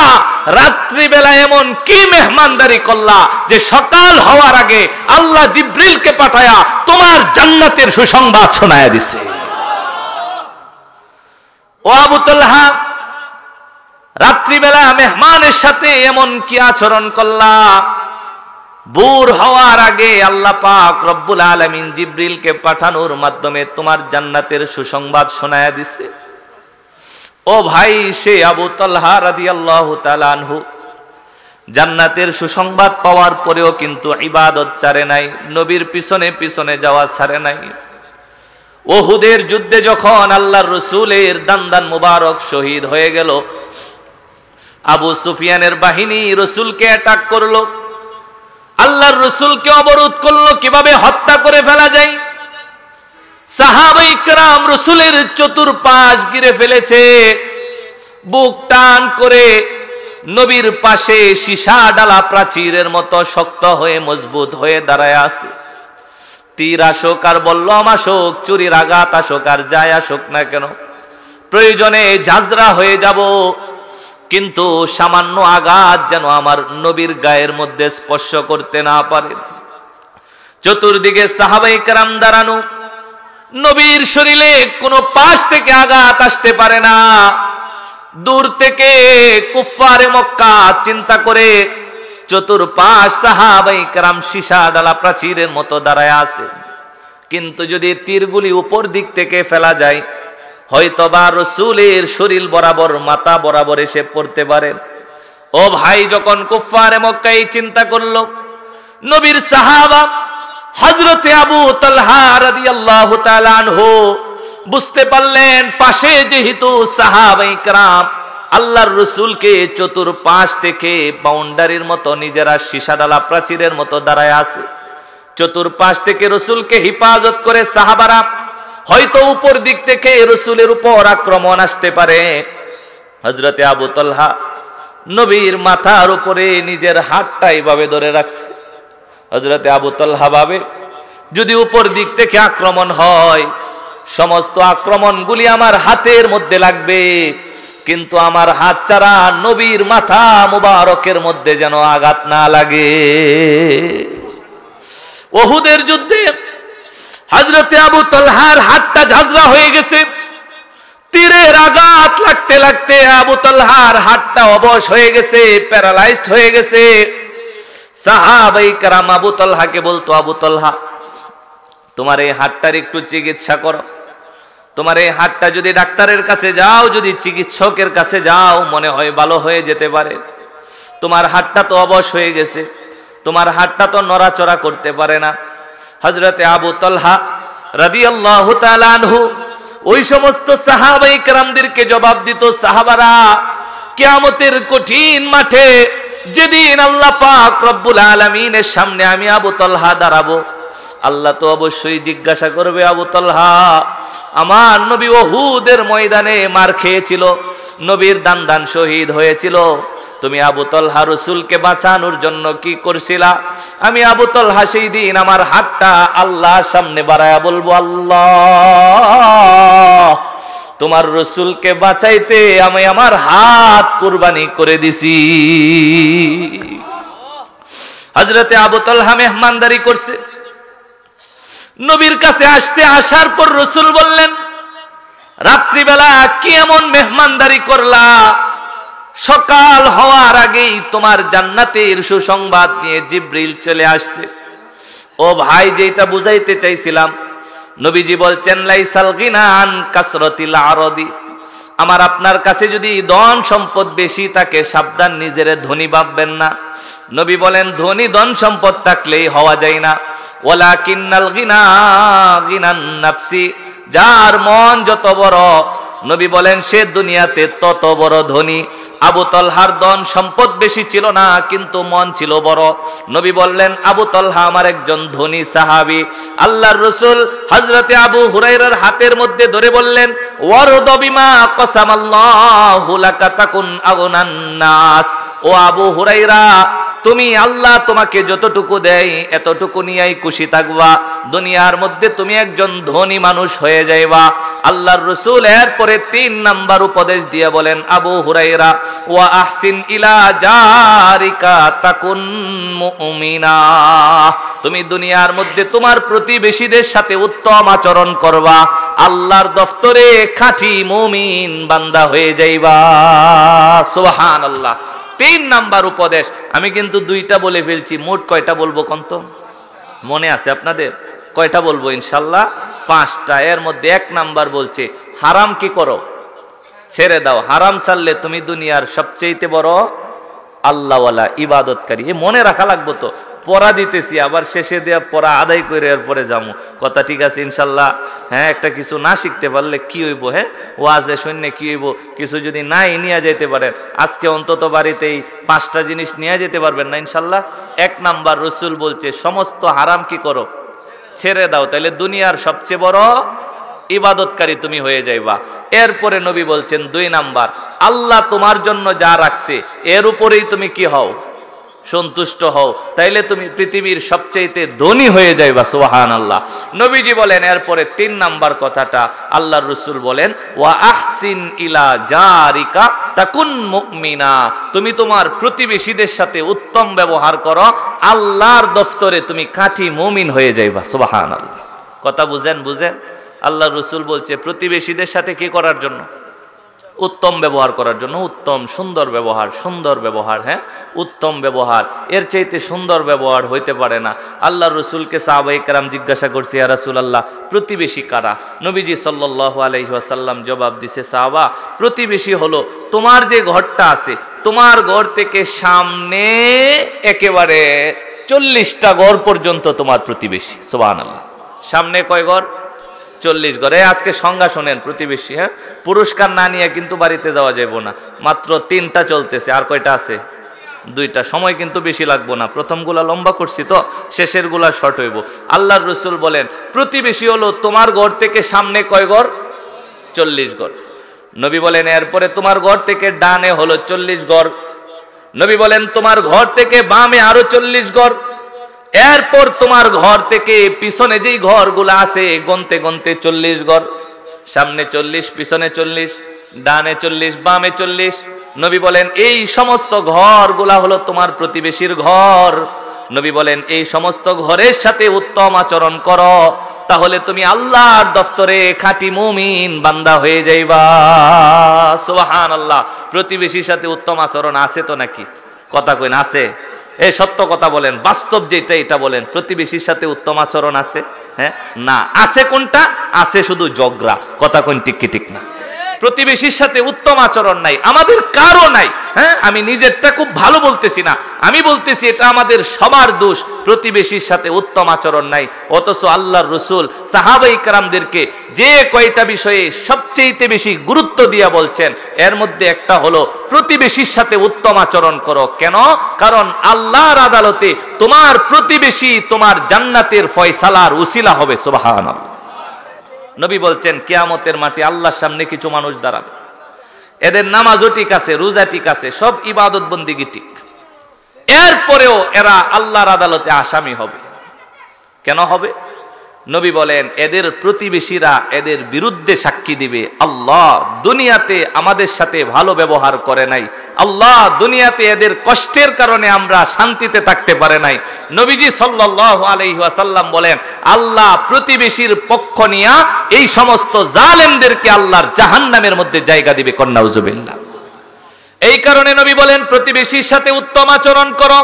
রাত্রি বেলা এমন কি মেহমানদারি করলা যে সকাল হওয়ার আগে আল্লাহ জিবরিলকে পাঠায়া তোমার জান্নাতের সুসংবাদ শোনায়া দিছে। ও আবু তালহা, রাত্রিবেলা মেহমানের সাথে এমন কি আচরণ করলা? ভোর হওয়ার আগে আল্লাহ পাক রব্বুল আলামিন জিবরিলকে পাঠানোর মাধ্যমে তোমার জান্নাতের সুসংবাদ শোনায়া দিছে। ও ভাই, সে আবু তালহা রাদিয়াল্লাহু তাআলা আনহু জান্নাতের সুসংবাদ পাওয়ার পরেও কিন্তু ইবাদত ছাড়ে নাই, নবীর পিছনে পিছনে যাওয়া ছাড়ে নাই। উহুদের যুদ্ধে যখন আল্লাহর রাসূলের দান্দান মুবারক শহীদ হয়ে গেল, আবু সুফিয়ানের বাহিনী রাসূলকে অ্যাটাক করলো, আল্লাহর রাসূলকে অবরোধ করলো কিভাবে হত্যা করে ফেলা যায়। সাহাবায়ে কেরাম রাসূলের চতুর্পাশ ঘিরে ফেলেছে, বুক টান করে নবীর পাশে সীসা ডালা প্রাচীরের মতো শক্ত হয়ে মজবুত হয়ে দাঁড়ায় আছে। তীর আসুক আর বল্লম আসুক, চুরির আঘাত আসুক আর যায় আসুক না কেন, প্রয়োজনে ঝাঁঝরা হয়ে যাব, কিন্তু সামান্য আঘাত যেন আমার নবীর গায়ের মধ্যে স্পর্শ করতে না পারে। চতুর্দিকে সাহাবায়ে কেরাম দাঁড়ানো, নবীর শরীরে কোনো পাশ থেকে আঘাত আসতে পারে না। দূর থেকে কুফফারে মক্কা চিন্তা করে চতুর্পাশ সাহাবায়ে কেরাম সীসা ডালা প্রাচীরের মতো দাঁড়ায় আছে। কিন্তু যদি তীরগুলি উপর দিক থেকে ফেলা যায়, হয়তোবা রাসূলের শরীর বরাবর, মাথা বরাবর এসে পড়তে পারে। ও ভাই, যখন কুফফারে মক্কা এই চিন্তা করলো, নবীর সাহাবা হযরতে আবু তালহা রাদিয়াল্লাহু তাআলা আনহু বুঝতে পারলেন পাশে যেহেতু সাহাবায়ে কেরাম আল্লাহর রাসূলকে চতুর্পাশ থেকে বাউন্ডারির মতো নিজেরা সীসা ডালা প্রাচীরের মতো দাঁড়ায় আছে, চতুর্পাশ থেকে রাসূলকে হিফাজত করে সাহাবারা হয়তো উপর দিক থেকে রাসূলের উপর আক্রমণ আসতে পারে। হযরতে আবু তালহা নবীর মাথার উপরে নিজের হাতটা এইভাবে ধরে রাখছে। হযরতে আবু তালহা ভাবে, যদি উপর দিক থেকে আক্রমণ হয়, সমস্ত আক্রমণগুলি আমার হাতের মধ্যে লাগবে, কিন্তু আমার হাত ছাড়া নবীর মাথা মুবারকের মধ্যে যেন আঘাত না লাগে। উহুদের যুদ্ধে হযরতে আবু তালহার হাতটা ঝাঁঝরা হয়ে গেছে, তীরের আঘাত লাগতে লাগতে আবু তালহার হাতটা অবশ হয়ে গেছে, প্যারালাইজড হয়ে গেছে। সাহাবায়ে কেরাম আবু তালহাকে বলতো, আবু তালহা, তোমার এই হাতটার একটু চিকিৎসা করো, তোমার এই হাতটা যদি ডাক্তারের কাছে যাও, যদি চিকিৎসকের কাছে যাও, মনে হয় ভালো হয়ে যেতে পারে। তোমার হাতটা তো অবশ হয়ে গেছে, তোমার হাতটা তো নড়াচড়া করতে পারে না। হযরতে আবু তালহা রাদিয়াল্লাহু তাআলা আনহু ওই সমস্ত সাহাবায়ে কেরামদেরকে জবাব দিত, সাহাবারা, কিয়ামতের কঠিন মাঠে যেদিন আল্লাহ পাক রব্বুল আলামিনের সামনে আমি আবু তালহা দাঁড়াবো, আল্লাহ তো অবশ্যই জিজ্ঞাসা করবে, আবু তালহা, আমার নবী উহুদের ময়দানে মার খেয়েছিল, নবীর দান শহীদ হয়েছিল, তুমি আবু তালহা রাসূলকে বাঁচানোর জন্য কি করছিলা? আমি আবু তালহা সেই দিন আমার হাতটা আল্লাহর সামনে বাড়ায়া বলবো, আল্লাহ, তোমার রাসূলকে বাঁচাইতে আমি আমার হাত কুরবানি করে দিছি। হযরতে আবু তালহা মেহমানদারি করছে, নবীর কাছে আসার পর রাসূল বললেন, রাত্রিবেলা কি এমন মেহমানদারি করলা? সকাল হওয়ার আগেই তোমার জান্নাতের সুসংবাদ নিয়ে জিবরিল চলে আসছে। ও ভাই, যেটা বুঝাইতে চাইছিলাম, নবীজি বলছেন, লাইসাল গিনা আন কাসরাতিল আরদি, আমার আপনার কাছে যদি ধন সম্পদ বেশি থাকে, সাবধান, নিজেরে ধনী ভাববেন না। নবী বলেন, ধনী ধন সম্পদ থাকলেই হওয়া যায় না, ওয়ালাকিন্নাল গিনা গিনান নাফসি, যার মন যত বড় নবী বলেন সে দুনিয়াতে তত বড় ধনী। আবু তলহার ধন সম্পদ বেশি ছিল না, কিন্তু মন ছিল বড়। নবী বললেন আবু তলহা আমার একজন ধনী সাহাবী। আল্লাহর রাসূল হযরতে আবু হুরায়রার হাতের মধ্যে ধরে বললেন, ওয়ারদ বিমা কসামাল্লাহু লাকা তাকুন আগনান নাস। ও আবু হুরায়রা, তুমি আল্লাহ তোমাকে যতটুকু দেয় এতটুকু নিয়েই খুশি থাকবা, দুনিয়ার মধ্যে তুমি একজন ধনী মানুষ হয়ে যাইবা। আল্লাহর রাসূল এরপরে 3 নাম্বার উপদেশ দিয়ে বলেন, আবু হুরায়রা ওয়া আহসিন ইলা জারিকা তাকুন মুমিনা। তুমি দুনিয়ার মধ্যে তোমার প্রতিবেশীদের সাথে উত্তম আচরণ করবা, আল্লাহর দফতরে খাঁটি মুমিন বান্দা হয়ে যাইবা। সুবহানাল্লাহ। 3 নাম্বার উপদেশ। আমি কিন্তু 2টা বলে ফেলছি, মোট কয়টা বলবো কন্ত মনে আছে আপনাদের? কয়টা বলবো? ইনশাল্লাহ 5টা। এর মধ্যে 1 নাম্বার বলছে হারাম কি করো, ছেড়ে দাও। হারাম ছাড়লে তুমি দুনিয়ার সবচেয়ে বড় আল্লাহওয়ালা ইবাদতকারী। এ মনে রাখা লাগবো তো। পড়া দিতেছি, আবার শেষে দেয়া পড়া আদায় করে এরপরে যাবো। কথা ঠিক আছে ইনশাল্লাহ? হ্যাঁ, একটা কিছু না শিখতে পারলে কি হইব? হ্যাঁ, ওয়াজে শুনলে কি হইব? কিছু যদি নাই নিয়ে যেতে পারেন, আজকে অন্তত বাড়িতেই 5টা জিনিস নিয়ে যেতে পারবেন না ইনশাল্লাহ। 1 নাম্বার রাসূল বলছে সমস্ত হারাম কি করো, ছেড়ে দাও, তাহলে দুনিয়ার সবচেয়ে বড় ইবাদতকারী তুমি হয়ে যাইবা। এরপরে নবী বলছেন 2 নাম্বার, আল্লাহ তোমার জন্য যা রাখছে এর উপরেই তুমি কি হও, সন্তুষ্ট হও, তাইলে তুমি পৃথিবীর সবচেয়ে ধনী হয়ে যাইবা। সুবহানাল্লাহ। নবীজি বলেন এরপরে 3 নাম্বার কথাটা, আল্লাহর রাসূল বলেন ওয়া আহসিন ইলা জারিকা তাকুন মুমিনা। তুমি তোমার প্রতিবেশীদের সাথে উত্তম ব্যবহার করো, আল্লাহর দফতরে তুমি খাঁটি মুমিন হয়ে যাইবা। সুবহানাল্লাহ। কথা বুঝেন? আল্লাহর রাসূল বলছে প্রতিবেশীদের সাথে কি করার জন্য? উত্তম ব্যবহার করার জন্য। উত্তম সুন্দর ব্যবহার, হ্যাঁ, উত্তম ব্যবহার। এর চাইতে সুন্দর ব্যবহার হইতে পারে না। আল্লাহর রাসূলকে সাহাবায়ে কেরাম জিজ্ঞাসা করছে, ইয়া রাসূলুল্লাহ, প্রতিবেশী কারা? নবীজি সাল্লাল্লাহু আলাইহি ওয়াসাল্লাম জবাব দিছে, সাহাবা, প্রতিবেশী হলো তোমার যে ঘরটা আছে, তোমার ঘর থেকে সামনে একেবারে 40টা ঘর পর্যন্ত তোমার প্রতিবেশী। সুবহানাল্লাহ। সামনে কয় ঘর? 40 ঘর। আজকে সংজ্ঞা শোনেন প্রতিবেশী। হ্যাঁ, পুরস্কার না নিয়ে কিন্তু বাড়িতে যাওয়া যাইব না। মাত্র 3টা চলতেছে, আর কয়টা আছে? 2টা। সময় কিন্তু বেশি লাগবো না, প্রথমগুলা লম্বা করছি তো, শেষের গুলা শর্ট হইব। আল্লাহর রাসূল বলেন প্রতিবেশী হলো তোমার ঘর থেকে সামনে কয় ঘর? 40 ঘর। নবী বলেন এরপরে তোমার ঘর থেকে ডানে হলো 40 ঘর। নবী বলেন তোমার ঘর থেকে বামে আরো 40 ঘর। এরপর তোমার ঘর থেকে পিছনে যেই ঘরগুলো আছে গনতে গনতে 40 ঘর। সামনে 40, পিছনে 40, ডানে 40, বামে 40। নবী বলেন এই সমস্ত ঘরগুলা হলো তোমার প্রতিবেশীর ঘর। নবী বলেন এই সমস্ত ঘরের সাথে উত্তম আচরণ করো, তাহলে তুমি আল্লাহর দফতরে খাঁটি মুমিন বান্দা হয়ে যাইবা। সুবহানাল্লাহ। প্রতিবেশীর সাথে উত্তম আচরণ আছে তো নাকি? কথা কইন আছে? এই সত্য কথা বলেন, বাস্তব যেটা এটা বলেন, প্রতিবেশীর সাথে উত্তম আচরণ আছে? হ্যাঁ, না। আছে কোনটা? আছে শুধু ঝগড়া। কথা কোন ঠিক কি ঠিক না? প্রতিবেশীর সাথে উত্তম আচরণ নাই, আমাদের কারো নাই। হ্যাঁ, আমি নিজেরটা খুব ভালো বলতেছি না, আমি বলতেছি এটা আমাদের সবার দোষ। প্রতিবেশীর সাথে উত্তম আচরণ নাই, অথচ আল্লাহর রাসূল সাহাবায়ে কেরামদেরকে যে কয়টা বিষয়ে সবচেয়ে বেশি গুরুত্ব দিয়া বলছেন, এর মধ্যে একটা হলো প্রতিবেশীর সাথে উত্তম আচরণ করো। কেন? কারণ আল্লাহর আদালতে তোমার প্রতিবেশী তোমার জান্নাতের ফয়সালার উসিলা হবে। সুবহানাল্লাহ। নবী বলছেন কিয়ামতের মাঠে আল্লাহর সামনে কিছু মানুষ দাঁড়াবে, এদের নামাজও ঠিক আছে, রোজা ঠিক আছে, সব ইবাদত বন্দেগী ঠিক, এরপরেও এরা আল্লাহর আদালতে আসামি হবে। কেন হবে? নবী বলেন এদের প্রতিবেশীরা এদের বিরুদ্ধে সাক্ষী দিবে, আল্লাহ দুনিয়াতে আমাদের সাথে ভালো ব্যবহার করে নাই, আল্লাহ দুনিয়াতে এদের কষ্টের কারণে আমরা শান্তিতে থাকতে পারে নাই। নবীজি সাল্লাল্লাহু আলাইহি ওয়াসাল্লাম বলেন আল্লাহ প্রতিবেশীর পক্ষ নিয়ে এই সমস্ত জালেমদেরকে আল্লাহর জাহান্নামের মধ্যে জায়গা দিবে। নাউজুবিল্লাহ। এই কারণে নবী বলেন প্রতিবেশীর সাথে উত্তম আচরণ করো।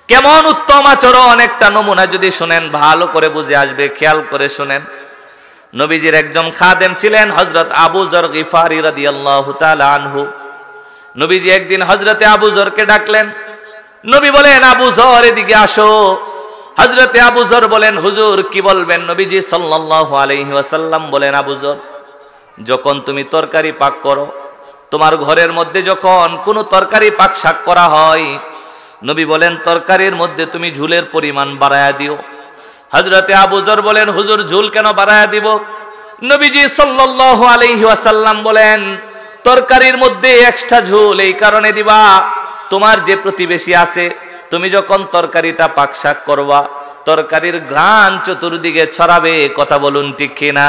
কেমন উত্তম আচরণ? একটা নমুনা যদি শুনেন ভালো করে বুঝে আসবে, খেয়াল করে শুনেন। নবীজির একজন খাদেম ছিলেন হযরত আবু যর গিফারি রাদিয়াল্লাহু তাআলা আনহু। নবীজি একদিন হযরতে আবু যরকে ডাকলেন। নবী বলেন আবু যর এদিকে আসো। হযরতে আবু যর বলেন হুজুর কি বলবেন? নবীজি সাল্লাল্লাহু আলাইহি ওয়াসাল্লাম বলেন আবু যর যখন তুমি তরকারি পাক করো, তোমার ঘরের মধ্যে যখন কোনো তরকারি পাক শাক করা হয়, নবী বলেন তরকারির মধ্যে তুমি ঝুলের পরিমাণ বাড়ায়া দিও। হযরতে আবু যর বলেন, হুজুর ঝুল কেন বাড়ায়া দিব? নবীজি সাল্লাল্লাহু আলাইহি ওয়াসাল্লাম বলেন, তরকারির মধ্যে এক্সট্রা ঝুল এই কারণে দিবা, তোমার যে প্রতিবেশী আছে, তুমি যখন তরকারিটা পাক শাক করবা, তরকারির ঘ্রাণ চতুর্দিকে ছড়াবে। কথা বলুন ঠিক কিনা?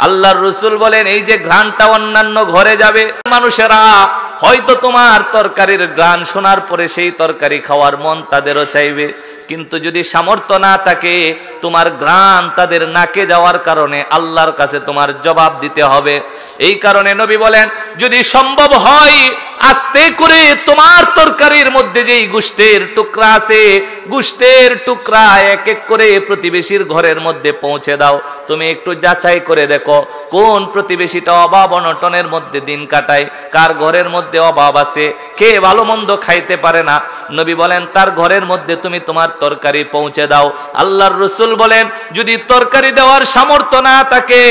আল্লাহর রাসূল বলেন, এই যে ঘ্রাণটা অন্যান্য ঘরে যাবে, মানুষেরা হয়তো তোমার তরকারির ঘ্রাণ শোনার পরে সেই তরকারি খাওয়ার মন তাদেরও চাইবে, কিন্তু যদি সামর্থ্য না থাকে, তোমার ঘ্রাণ তাদের নাকে যাওয়ার কারণে আল্লাহর কাছে তোমার জবাব দিতে হবে। এই কারণে নবী বলেন, যদি সম্ভব হয় আস্তে করে তোমার তরকারির মধ্যে যেই গোশতের টুকরা আছে, গোশতের টুকরা এক এক করে প্রতিবেশীর ঘরের মধ্যে পৌঁছে দাও। তুমি একটু যাচাই করে দেখো কোন প্রতিবেশীটা অভাব অনটনের মধ্যে দিন কাটায়, কার ঘরের মধ্যে অভাব আছে, কে ভালো মন্দ খাইতে পারে না। নবী বলেন তার ঘরের মধ্যে তুমি তোমার তরকারি পৌঁছে দাও। আল্লাহর রাসূল বলেন, যদি তরকারি দেওয়ার সামর্থ্য না থাকে,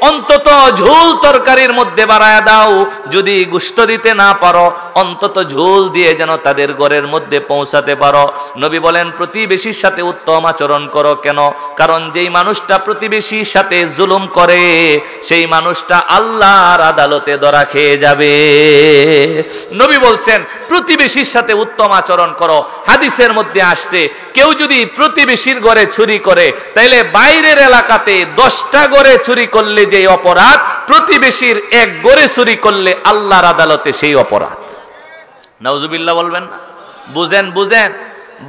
অন্তত ঝোল তরকারির মধ্যে বাড়ায়া দাও। যদি গোশত দিতে না পারো, অন্তত ঝোল দিয়ে যেন তাদের ঘরের মধ্যে পৌঁছাতে পারো। নবী বলেন, প্রতিবেশীর সাথে উত্তম আচরণ করো। কেন? কারণ যেই মানুষটা প্রতিবেশীর সাথে জুলুম করে, সেই মানুষটা আল্লাহর আদালতে ধরা খেয়ে যাবে। নবী বলছেন প্রতিবেশীর সাথে উত্তম আচরণ করো। হাদিসের মধ্যে আসছে, কেউ যদি প্রতিবেশীর ঘরে চুরি করে, তাইলে বাইরের এলাকাতে 10টা ঘরে চুরি করলে যে অপরাধ, প্রতিবেশীর এক ঘরে চুরি করলে আল্লাহর আদালতে সেই অপরাধ। নাউজুবিল্লাহ বলবেন না? বুঝেন বুঝেন,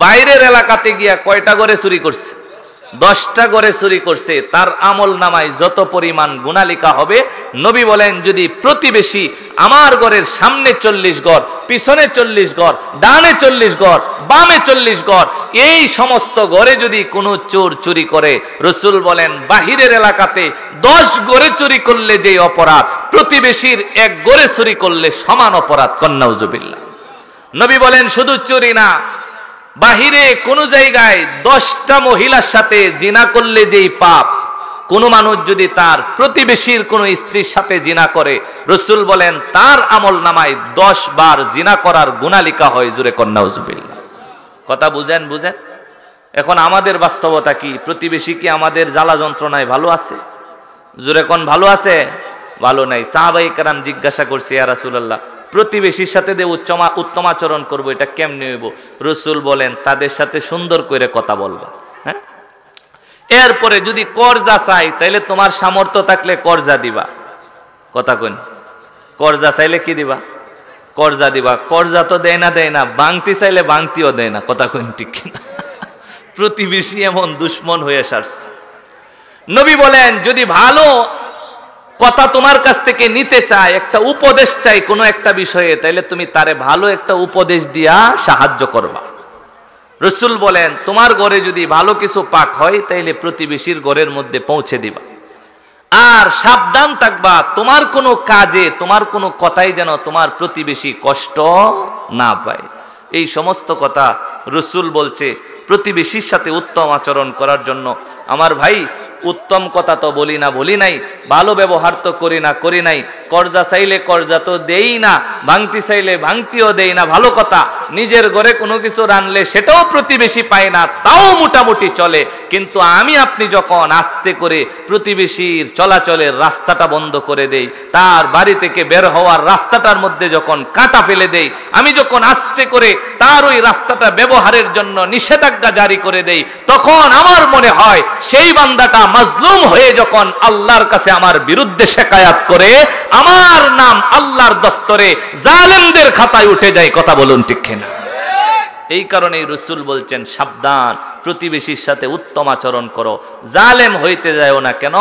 বাইরের এলাকাতে গিয়া কয়টা ঘরে চুরি করছে? 10টা ঘরে চুরি করছে, তার আমল নামায় যত পরিমাণ গুনাহ লেখা হবে, নবী বলেন যদি প্রতিবেশী আমার ঘরের সামনে 40 ঘর, পিছনে 40 ঘর, ডানে 40 ঘর, বামে 40 ঘর, এই সমস্ত ঘরে যদি কোনো চোর চুরি করে, রাসূল বলেন বাহিরের এলাকাতে 10 ঘরে চুরি করলে যে অপরাধ, প্রতিবেশীর এক ঘরে চুরি করলে সমান অপরাধ। নাউজুবিল্লাহ। নবী বলেন শুধু চুরি না, বাহিরে কোন জায়গায় 10টা মহিলার সাথে জিনা করলে যেই পাপ, কোন মানুষ যদি তার প্রতিবেশীর কোন স্ত্রীর সাথে জিনা করে, রাসূল বলেন তার আমল নামায় 10 বার জিনা করার গুনাহ লেখা হয়। জোরে কন্যা নাউজুবিল্লাহ। কথা বুঝেন বুঝেন? এখন আমাদের বাস্তবতা কি? প্রতিবেশী কি আমাদের জ্বালা যন্ত্রণায় ভালো আছে? জোরে কোন ভালো আছে? ভালো নাই। সাহাবায়ে কেরাম জিজ্ঞাসা করছে, ইয়া রাসূলুল্লাহ, প্রতিবেশীর সাথে যে উত্তম আচরণ করবো, এটা কেমনে হইব? রাসূল বলেন তাদের সাথে সুন্দর করে কথা বলবা। হ্যাঁ, এরপরে যদি কর্জা চাই, তাইলে তোমার সামর্থ্য থাকলে কর্জা দিবা। কথা কইন, কর্জা চাইলে কি দিবা? কর্জা দিবা। কর্জা তো দেয় না, বাংতি চাইলে বাংতিও দেয় না। কথা কইন ঠিক কিনা? প্রতিবেশী এমন দুশ্মন হয়ে সারছে। নবী বলেন যদি ভালো কথা তোমার কাছ থেকে নিতে চায়, একটা উপদেশ চাই কোনো একটা বিষয়ে, তাইলে তুমি তারে ভালো একটা উপদেশ দিয়া সাহায্য করবা। রাসূল বলেন তোমার ঘরে যদি ভালো কিছু পাক হয়, তাইলে প্রতিবেশীর ঘরের মধ্যে পৌঁছে দিবা। আর সাবধান থাকবা, তোমার কোনো কাজে, তোমার কোনো কথাই যেন তোমার প্রতিবেশী কষ্ট না পায়। এই সমস্ত কথা রাসূল বলছে প্রতিবেশীর সাথে উত্তম আচরণ করার জন্য। আমার ভাই, উত্তম কথা তো বলি নাই, ভালো ব্যবহার তো করি নাই, কর্জা চাইলে কর্জা তো দেই না, ভাঙতি চাইলে ভাঙতিও দেই না। ভালো কথা, নিজের ঘরে কোনো কিছু রানলে সেটাও প্রতিবেশী পায় না, তাও মোটামুটি চলে। কিন্তু আমি আপনি যখন আস্তে করে প্রতিবেশীর চলাচলের রাস্তাটা বন্ধ করে দেই, তার বাড়ি থেকে বের হওয়ার রাস্তাটার মধ্যে যখন কাঁটা ফেলে দেই, আমি যখন আস্তে করে তার ওই রাস্তাটা ব্যবহারের জন্য নিষেধাজ্ঞা জারি করে দেই, তখন আমার মনে হয় সেই বান্দাটা মাজলুম হয়ে যখন আল্লাহর কাছে আমার বিরুদ্ধে শিকায়াত করে, আমার নাম আল্লাহর দফতরে জালেমদের খাতায় উঠে যায়। কথা বলুন ঠিক কিনা? এই কারণেই রাসূল বলছেন সাবধান, প্রতিবেশীর সাথে উত্তম আচরণ করো, জালেম হইতে যাও না। কেন?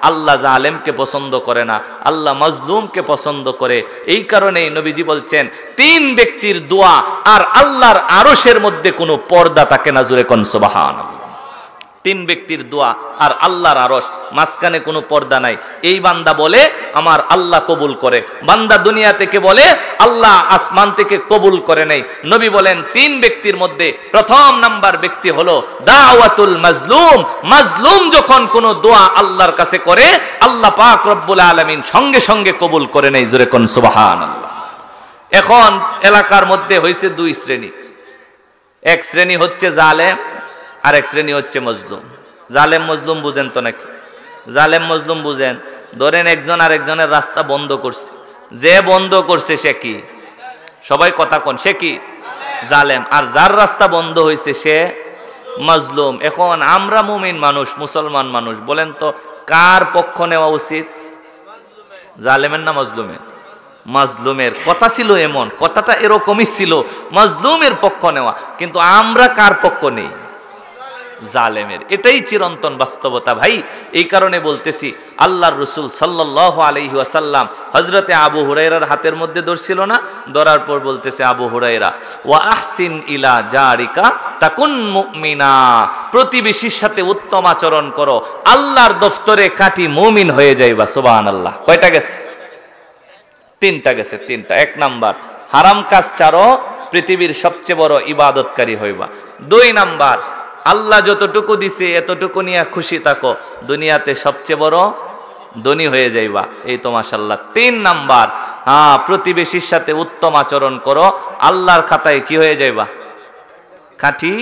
আল্লাহ জালেমকে পছন্দ করে না, আল্লাহ মাজলুমকে পছন্দ করে। এই কারণেই নবীজি বলছেন 3 ব্যক্তির দোয়া আর আল্লাহর আরশের মধ্যে কোনো পর্দা থাকে না। জোরে কোন সুবহানাল্লাহ। তিন ব্যক্তির দোয়া আর আল্লাহর আরশ, মাঝখানে কোনো পর্দা নাই। এই বান্দা বলে আমার আল্লাহ কবুল করে, বান্দা দুনিয়া থেকে বলে আল্লাহ আসমান থেকে কবুল করে নেই। নবী বলেন তিন ব্যক্তির মধ্যে প্রথম নাম্বার ব্যক্তি হলো দাওয়াতুল মাজলুম। মাজলুম যখন কোনো দোয়া আল্লাহর কাছে করে, আল্লাহ পাক রব্বুল আলামিন সঙ্গে সঙ্গে কবুল করে নেই। জোরে কোন সুবহানাল্লাহ। এখন এলাকার মধ্যে হয়েছে দুই শ্রেণী। এক শ্রেণী হচ্ছে জালেম, আর এক শ্রেণী হচ্ছে মজলুম। জালেম মজলুম বুঝেন তো নাকি? জালেম মজলুম বুঝেন। ধরেন একজন আর একজনের রাস্তা বন্ধ করছে, যে বন্ধ করছে সে কি? সবাই কথা কোন, সে কি? জালেম। আর যার রাস্তা বন্ধ হয়েছে সে মজলুম। এখন আমরা মুমিন মানুষ, মুসলমান মানুষ, বলেন তো কার পক্ষ নেওয়া উচিত? জালেমের না মজলুমের? মাজলুমের। কথা ছিল এমন, কথাটা এরকমই ছিল, মাজলুমের পক্ষ নেওয়া। কিন্তু আমরা কার পক্ষ নেই? জালেমের। এটাই চিরন্তন বাস্তবতা ভাই। এই কারণে বলতেছি, আল্লাহর রাসূল সাল্লাল্লাহু আলাইহি ওয়াসাল্লাম হযরতে আবু হুরায়রার হাতের মধ্যে ধরছিল না, ধরার পর বলতেছে আবু হুরায়রা ওয়া আহসিন ইলা জারিকা তাকুন মুমিনা, প্রতিবেশীর সাথে উত্তম আচরণ করো, আল্লাহর দফতরে কাটি মুমিন হয়ে যাইবা। সুবহানাল্লাহ। কয়টা গেছে? তিনটা গেছে, তিনটা। এক নাম্বার হারাম কাজ ছাড়ো, পৃথিবীর সবচেয়ে বড় ইবাদতকারী হইবা। দুই নাম্বার আল্লাহ যতটুকু দিছে এতটুকু নিয়ে খুশি থাকো, দুনিয়াতে সবচেয়ে বড় ধনী হয়ে যাইবা। এই তো মাশাআল্লাহ। তিন নাম্বার প্রতিবেশীর সাথে উত্তম আচরণ করো, আল্লাহর খাতায় কি হয়ে যাইবা? খাঁটি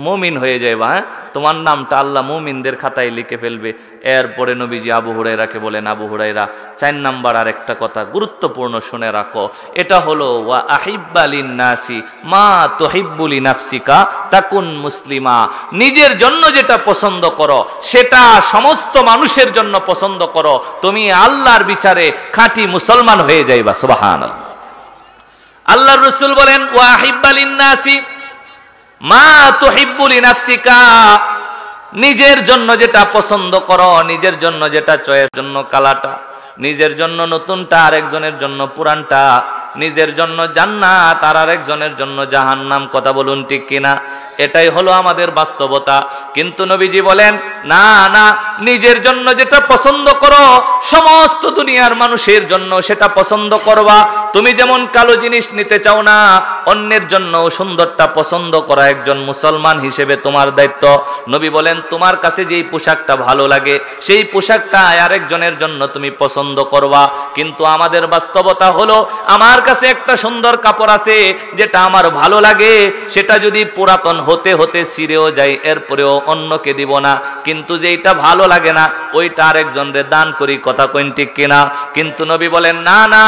মুমিন হয়ে যাইবা। তোমার নামটা আল্লাহ মুমিনদের খাতায় লিখে ফেলবে। এরপরে নবীজি আবু হুরায়রাকে বলেন, আবু হুরায়রা চার নাম্বার আর একটা কথা গুরুত্বপূর্ণ শুনে রাখো, এটা হলো ওয়া আহিব্বা লিন্নাসি মা তুহিব্বু লিনাফসিকা তাকুন মুসলিমা। নিজের জন্য যেটা পছন্দ করো সেটা সমস্ত মানুষের জন্য পছন্দ করো, তুমি আল্লাহর বিচারে খাঁটি মুসলমান হয়ে যাইবা। সুবহানাল্লাহ। আল্লাহর রাসূল বলেন ওয়া আহিব্বা লিন্নাসি মা তুহিব্বু লিনাফসিকা, নিজের জন্য যেটা পছন্দ করো, নিজের জন্য যেটা চয়েস, জন্য কালাটা, নিজের জন্য নতুনটা, আরেকজনের জন্য পুরানটা, নিজের জন্য জান্নাত আর আরেকজনের জন্য জাহান্নাম। কথা বলুন ঠিক কিনা? এটাই হলো আমাদের বাস্তবতা। কিন্তু নবীজি বলেন না না, নিজের জন্য যেটা পছন্দ করো সমস্ত দুনিয়ার মানুষের জন্য সেটা পছন্দ করবা। তুমি যেমন কালো জিনিস নিতে চাও না, অন্যের জন্য সুন্দরটা পছন্দ করা একজন মুসলমান হিসেবে তোমার দায়িত্ব। নবী বলেন তোমার কাছে যেই পোশাকটা ভালো লাগে সেই পোশাকটা আরেকজনের জন্য তুমি পছন্দ করবা। কিন্তু আমাদের বাস্তবতা হলো আমার কাছে একটা সুন্দর কাপড় আছে যেটা আমার ভালো লাগে, সেটা যদি পুরাতন হতে হতে ছিঁড়েও যায় এরপরেও অন্যকে দিব না, কিন্তু যেটা ভালো লাগে না ওইটা আরেকজনরে দান করি। কথা কইন ঠিক কিনা? কিন্তু নবী বলেন না না,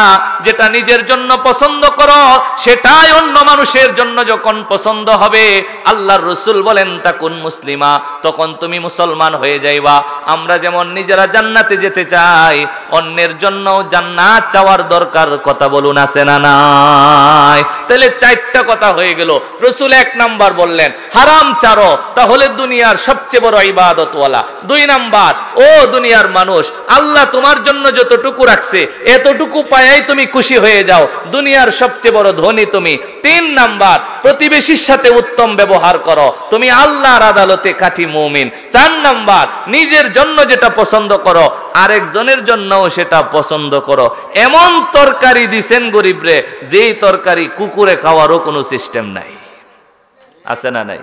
যেটা নিজের জন্য পছন্দ করো সেটাই অন্য মানুষের জন্য যখন পছন্দ হবে, আল্লাহর রাসূল বলেন তাকুন মুসলিমা, তখন তুমি মুসলমান হয়ে যাইবা। আমরা যেমন নিজেরা জান্নাতে যেতে চাই, অন্যের জন্য জান্নাত চাওয়ার দরকার। কথা বলুন আছে না নাই? তাহলে চারটা কথা হয়ে গেল। রাসূল এক নাম্বার বললেন হারাম ছাড়ো, তাহলে দুনিয়ার সবচেয়ে বড় ইবাদতওয়ালা। দুই নাম্বার, ও দুনিয়ার মানুষ, আল্লাহ তোমার জন্য যতটুকু রাখছে এতটুকু পায়াই তুমি খুশি হয়ে যাও, দুনিয়ার সবচেয়ে বড় ধনী তুমি। তিন নাম্বার, প্রতিবেশীর সাথে উত্তম ব্যবহার করো, তুমি আল্লাহর আদালতে খাঁটি মুমিন। চার নাম্বার, নিজের জন্য যেটা পছন্দ করো আরেকজনের জন্যও সেটা পছন্দ করো। এমন তরকারি দিছেন গরিবরে, যেই তরকারি কুকুরে খাওয়ারও কোনো সিস্টেম নাই। আছে না নাই?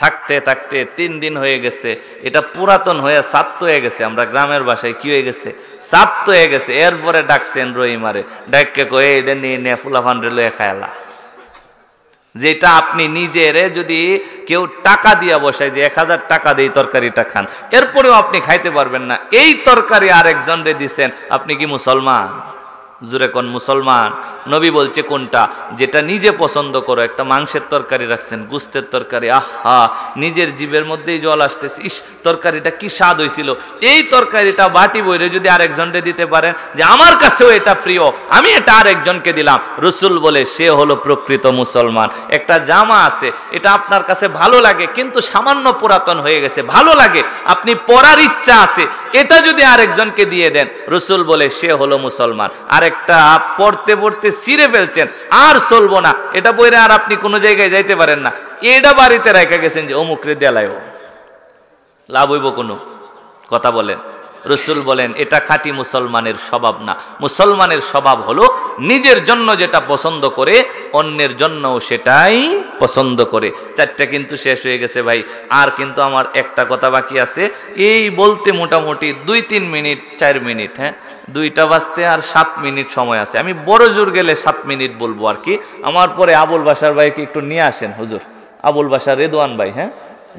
থাকতে থাকতে 3 দিন হয়ে গেছে, এটা পুরাতন হয়ে সাপ্ত হয়ে গেছে। আমরা গ্রামের ভাষায় কি হয়ে গেছে? সাপ্ত হয়ে গেছে। এরপরে ডাকছেন রহিমারে, ডাককে কয়ে এটা নিয়ে নে ফুলাফান রেলয়ে খায়লা। যেটা আপনি নিজের যদি কেউ টাকা দিয়া বসায় যে 1000 টাকা দিয়ে তরকারিটা খান, এরপরেও আপনি খাইতে পারবেন না, এই তরকারি আরেকজন রে দিছেন, আপনি কি মুসলমান? জুরে কোন মুসলমান? নবী বলছে কোনটা? যেটা নিজে পছন্দ করো। একটা মাংসের তরকারি রাখছেন, গোস্তের তরকারি, আহা নিজের জিভের মধ্যেই জল আসতেছে, ইস তরকারিটা কি স্বাদ হয়েছিল। এই তরকারিটা বাটি বইরে যদি আরেকজনকে দিতে পারেন যে আমার কাছেও এটা প্রিয়, আমি এটা আরেকজনকে দিলাম, রাসূল বলে সে হলো প্রকৃত মুসলমান। একটা জামা আছে, এটা আপনার কাছে ভালো লাগে কিন্তু সামান্য পুরাতন হয়ে গেছে, ভালো লাগে, আপনি পরার ইচ্ছা আছে, এটা যদি আরেকজনকে দিয়ে দেন, রাসূল বলে সে হলো মুসলমান। আরেকটা পড়তে পড়তে ছিঁড়ে ফেলছেন, আর চলবো না, এটা বইরে আর আপনি কোনো জায়গায় যাইতে পারেন না, এটা বাড়িতে রেখে গেছেন যে অমুক রে দেলায়ও, লাভ হইব কোনো? কথা বলেন। রসুল বলেন এটা খাঁটি মুসলমানের স্বভাব না। মুসলমানের স্বভাব হলো নিজের জন্য যেটা পছন্দ করে অন্যের জন্যও সেটাই পছন্দ করে। চারটা কিন্তু শেষ হয়ে গেছে ভাই, আর কিন্তু আমার একটা কথা বাকি আছে। এই বলতে মোটামুটি 2-3 মিনিট 4 মিনিট, হ্যাঁ 2টা বাজতে আর 7 মিনিট সময় আছে। আমি বড় জোর গেলে 7 মিনিট বলবো আর কি। আমার পরে আবুল বাশার ভাইকে একটু নিয়ে আসেন হুজুর, আবুল বাশার রেদওয়ান ভাই, হ্যাঁ